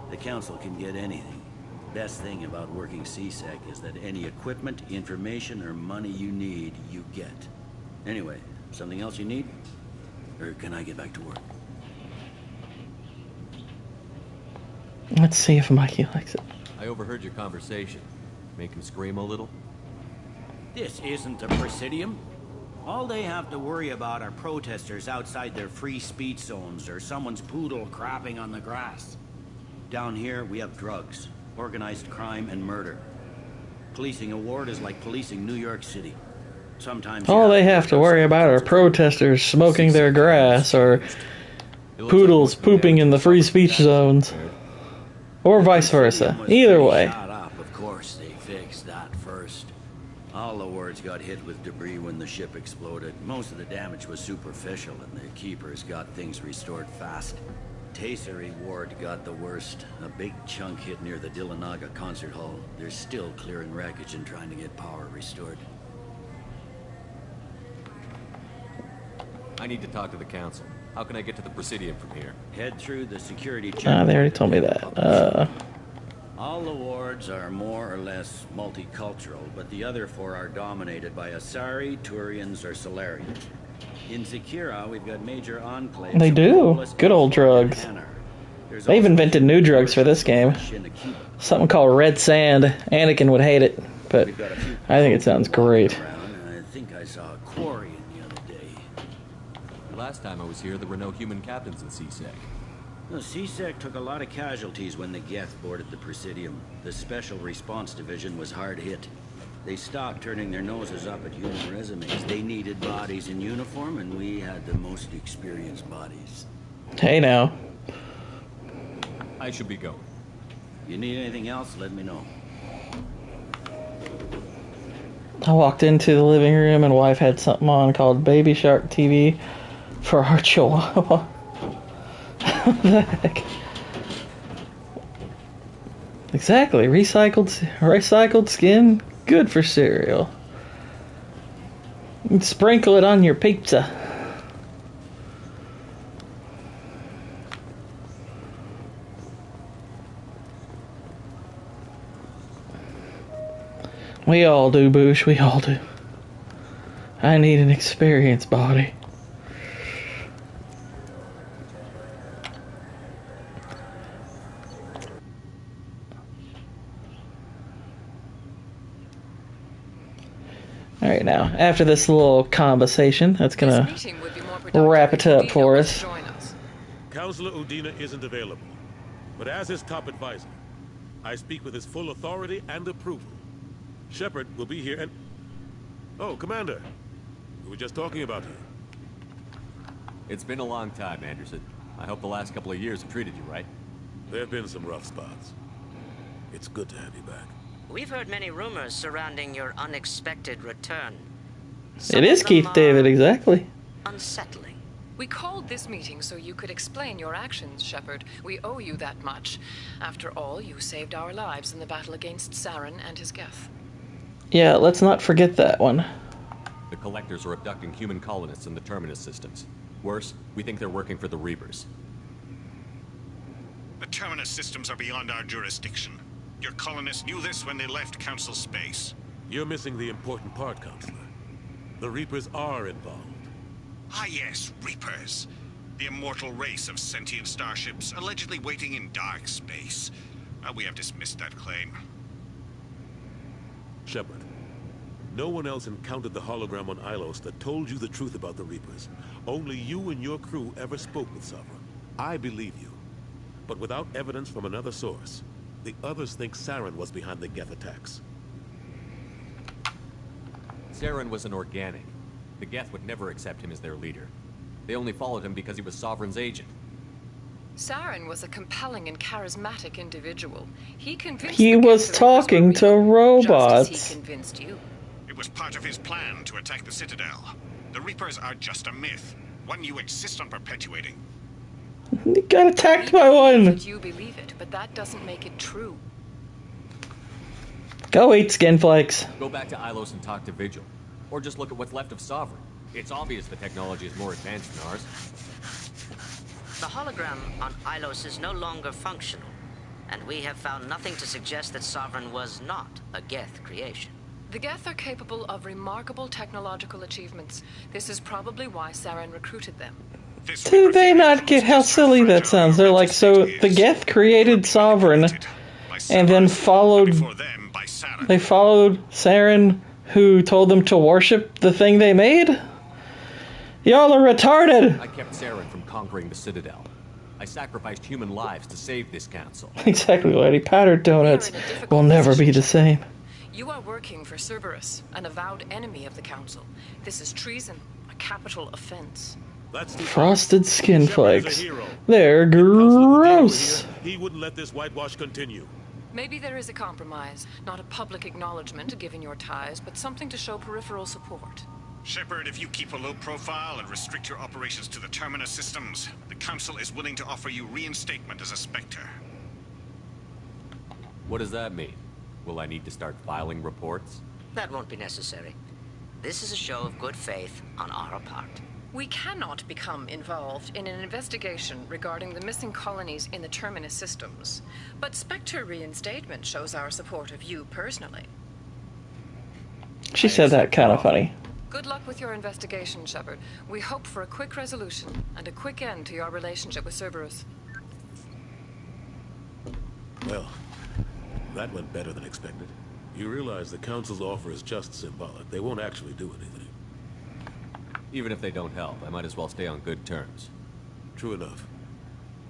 The Council can get anything. Best thing about working CSEC is that any equipment, information, or money you need, you get. Anyway, something else you need? Or can I get back to work? Let's see if Mikey likes it. I overheard your conversation. Make him scream a little? This isn't the Presidium. All they have to worry about are protesters outside their free speech zones or someone's poodle crapping on the grass. Down here, we have drugs, organized crime, and murder. Policing a ward is like policing New York City. Sometimes all they have to worry about are protesters smoking their grass or poodles pooping in the free speech zones. Or vice versa. Either way. Of course, they fixed that first. All the wards got hit with debris when the ship exploded. Most of the damage was superficial, and the keepers got things restored fast. Tasery ward got the worst. A big chunk hit near the Dillanaga concert hall. They're still clearing wreckage and trying to get power restored. I need to talk to the Council. How can I get to the Presidium from here? Head through the security checkpoint. They already told me that. All the wards are more or less multicultural, but the other four are dominated by Asari, Turians, or Solarians. In Zakira, we've got major enclaves. They do. Good old drugs. They've invented new drugs for this game. Something called red sand. Anakin would hate it, but I think it sounds great. I think I saw a quarry in the other day. Last time I was here, there were no human captains in CSEC. The CSEC took a lot of casualties when the Geth boarded the Presidium. The Special Response Division was hard hit. They stopped turning their noses up at human resumes. They needed bodies in uniform, and we had the most experienced bodies. Hey now. I should be going. You need anything else, let me know. I walked into the living room and wife had something on called Baby Shark TV for our chihuahua. What the heck? Exactly. Recycled skin, good for cereal. You can sprinkle it on your pizza. We all do, Boosh. We all do. I need an experienced body. Alright, now, after this little conversation, that's gonna wrap it up for us. Councillor Udina isn't available, but as his top advisor, I speak with his full authority and approval. Shepard will be here and... Oh, Commander. We were just talking about you. It's been a long time, Anderson. I hope the last couple of years have treated you right. There have been some rough spots. It's good to have you back. We've heard many rumors surrounding your unexpected return. It is Keith David, exactly. Unsettling. We called this meeting so you could explain your actions, Shepard. We owe you that much. After all, you saved our lives in the battle against Saren and his Geth. Yeah, let's not forget that one. The Collectors are abducting human colonists in the Terminus systems. Worse, we think they're working for the Reapers. The Terminus systems are beyond our jurisdiction. Your colonists knew this when they left Council space. You're missing the important part, Counselor. The Reapers are involved. Ah yes, Reapers. The immortal race of sentient starships allegedly waiting in dark space. We have dismissed that claim. Shepard, no one else encountered the hologram on Ilos that told you the truth about the Reapers. Only you and your crew ever spoke with Sovereign. I believe you. But without evidence from another source, the others think Saren was behind the Geth attacks. Saren was an organic. The Geth would never accept him as their leader. They only followed him because he was Sovereign's agent. Saren was a compelling and charismatic individual. He convinced He the was Geth talking Reapers were to real, just as robots. he convinced you. It was part of his plan to attack the Citadel. The Reapers are just a myth, one you insist on perpetuating. He got attacked by one. That you believe it, but that doesn't make it true. Go eat skin flakes. Go back to Ilos and talk to Vigil. Or just look at what's left of Sovereign. It's obvious the technology is more advanced than ours. The hologram on Ilos is no longer functional, and we have found nothing to suggest that Sovereign was not a Geth creation. The Geth are capable of remarkable technological achievements. This is probably why Saren recruited them. Do they not get how silly that sounds? They're like, so the Geth created Sovereign, and then followed. They followed Saren, who told them to worship the thing they made? Y'all are retarded! I kept Saren from conquering the Citadel. I sacrificed human lives to save this council. Exactly, lady. Powdered donuts will never be the same. You are working for Cerberus, an avowed enemy of the Council. This is treason, a capital offense. Frosted skin flakes. They're gross. He wouldn't let this whitewash continue. Maybe there is a compromise. Not a public acknowledgement given your ties, but something to show peripheral support. Shepard, if you keep a low profile and restrict your operations to the Terminus systems, the Council is willing to offer you reinstatement as a Spectre. What does that mean? Will I need to start filing reports? That won't be necessary. This is a show of good faith on our part. We cannot become involved in an investigation regarding the missing colonies in the Terminus systems, but Spectre reinstatement shows our support of you personally. She said that kind of funny. Good luck with your investigation, Shepard. We hope for a quick resolution and a quick end to your relationship with Cerberus. Well, that went better than expected. You realize the Council's offer is just symbolic. They won't actually do anything. Even if they don't help, I might as well stay on good terms. True enough.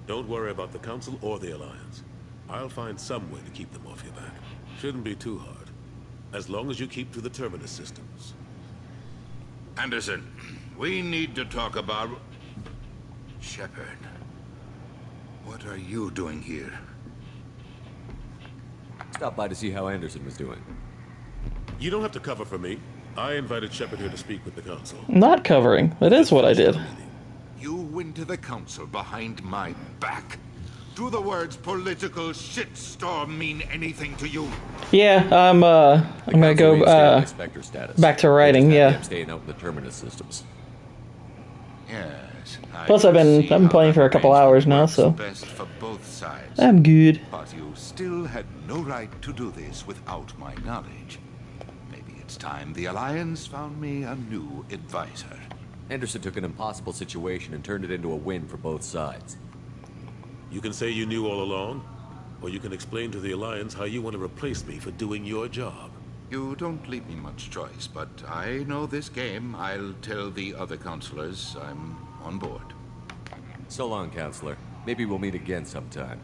Don't worry about the Council or the Alliance. I'll find some way to keep them off your back. Shouldn't be too hard. As long as you keep to the Terminus systems. Anderson, we need to talk about... Shepard, what are you doing here? Stop by to see how Anderson was doing. You don't have to cover for me. I invited Shepard here to speak with the Council. Not covering. That is what I did. You went to the Council behind my back. Do the words political shitstorm mean anything to you? Yeah, I'm gonna go back to writing. Yeah. Staying out in the Terminus systems. Yes. Plus, I've been playing for a couple hours now, so best for both sides. I'm good. But you still had no right to do this without my knowledge. Maybe it's time the Alliance found me a new advisor. Anderson took an impossible situation and turned it into a win for both sides. You can say you knew all along, or you can explain to the Alliance how you want to replace me for doing your job. You don't leave me much choice, but I know this game. I'll tell the other counselors I'm on board. So long, Counselor. Maybe we'll meet again sometime.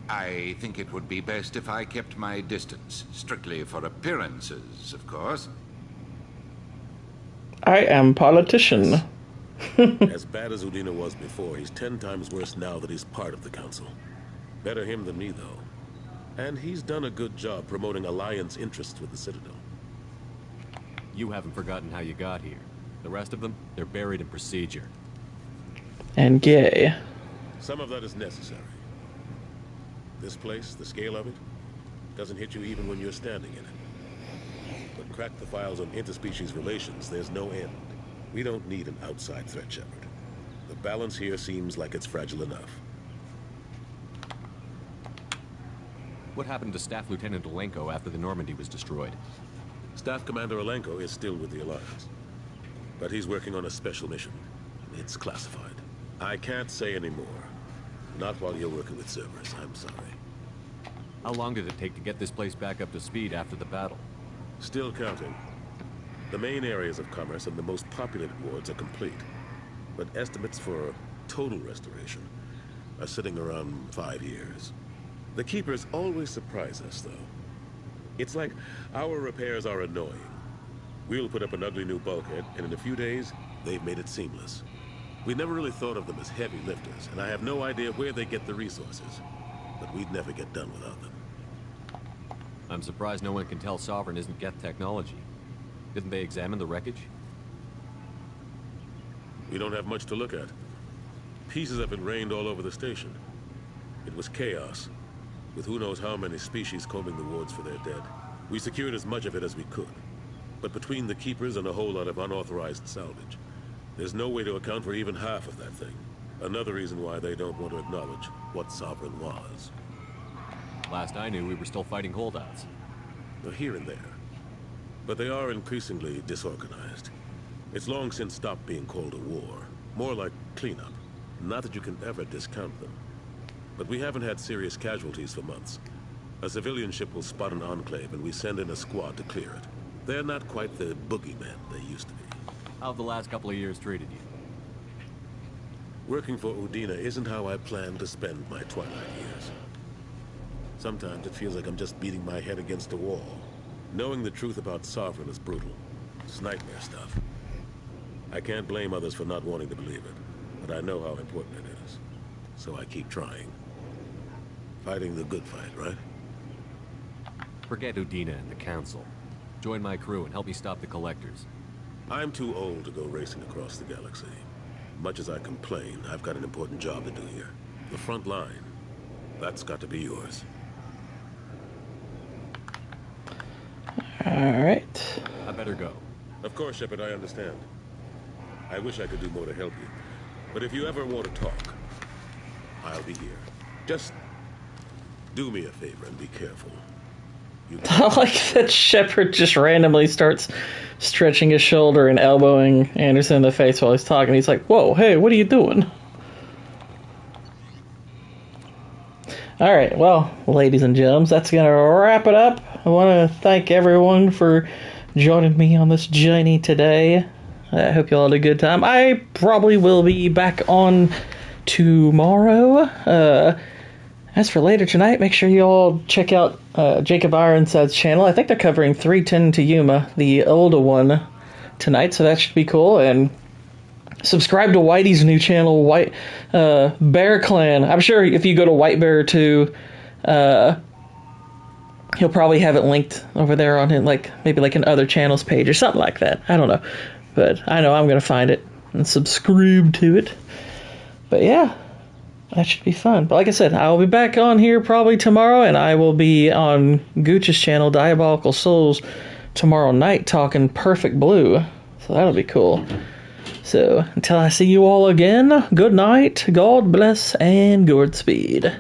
I think it would be best if I kept my distance. Strictly for appearances, of course. I am politician. As bad as Udina was before, he's 10 times worse now that he's part of the Council. Better him than me, though. And he's done a good job promoting Alliance interests with the Citadel. You haven't forgotten how you got here. The rest of them, they're buried in procedure. And gay. Some of that is necessary. This place, the scale of it, doesn't hit you even when you're standing in it. But crack the files on interspecies relations, there's no end. We don't need an outside threat, Shepard. The balance here seems like it's fragile enough. What happened to Staff Lieutenant Alenko after the Normandy was destroyed? Staff Commander Alenko is still with the Alliance. But he's working on a special mission. It's classified. I can't say any more. Not while you're working with Cerberus, I'm sorry. How long did it take to get this place back up to speed after the battle? Still counting. The main areas of commerce and the most populated wards are complete. But estimates for total restoration are sitting around 5 years. The Keepers always surprise us, though. It's like our repairs are annoying. We'll put up an ugly new bulkhead, and in a few days, they've made it seamless. We never really thought of them as heavy lifters, and I have no idea where they get the resources. But we'd never get done without them. I'm surprised no one can tell Sovereign isn't Geth technology. Didn't they examine the wreckage? We don't have much to look at. Pieces have been rained all over the station. It was chaos, with who knows how many species combing the wards for their dead. We secured as much of it as we could. But between the Keepers and a whole lot of unauthorized salvage, there's no way to account for even half of that thing. Another reason why they don't want to acknowledge what Sovereign was. Last I knew, we were still fighting holdouts. Here and there. But they are increasingly disorganized. It's long since stopped being called a war. More like cleanup. Not that you can ever discount them. But we haven't had serious casualties for months. A civilian ship will spot an enclave and we send in a squad to clear it. They're not quite the boogeymen they used to be. How have the last couple of years treated you? Working for Udina isn't how I planned to spend my twilight years. Sometimes it feels like I'm just beating my head against a wall. Knowing the truth about Sovereign is brutal. It's nightmare stuff. I can't blame others for not wanting to believe it, but I know how important it is. So I keep trying. Fighting the good fight, right? Forget Udina and the Council. Join my crew and help me stop the Collectors. I'm too old to go racing across the galaxy. Much as I complain, I've got an important job to do here. The front line. That's got to be yours. Alright. I better go. Of course, Shepard, I understand. I wish I could do more to help you. But if you ever want to talk, I'll be here. Just do me a favor and be careful. I like that Shepard just randomly starts stretching his shoulder and elbowing Anderson in the face while he's talking. He's like, whoa, hey, what are you doing? Alright, well, ladies and gents, that's going to wrap it up. I want to thank everyone for joining me on this journey today. I hope you all had a good time. I probably will be back on tomorrow. As for later tonight, make sure you all check out Jacob Ironside's channel. I think they're covering 310 to Yuma, the older one, tonight, so that should be cool. And subscribe to Whitey's new channel, Bear Clan. I'm sure if you go to White Bear 2, he'll probably have it linked over there on him, maybe an other channels page or something like that. I don't know. But I know I'm going to find it and subscribe to it. But yeah, that should be fun. But like I said, I'll be back on here probably tomorrow, and I will be on Gooch's channel, Diabolical Souls, tomorrow night talking Perfect Blue. So that'll be cool. So until I see you all again, good night, God bless, and Godspeed.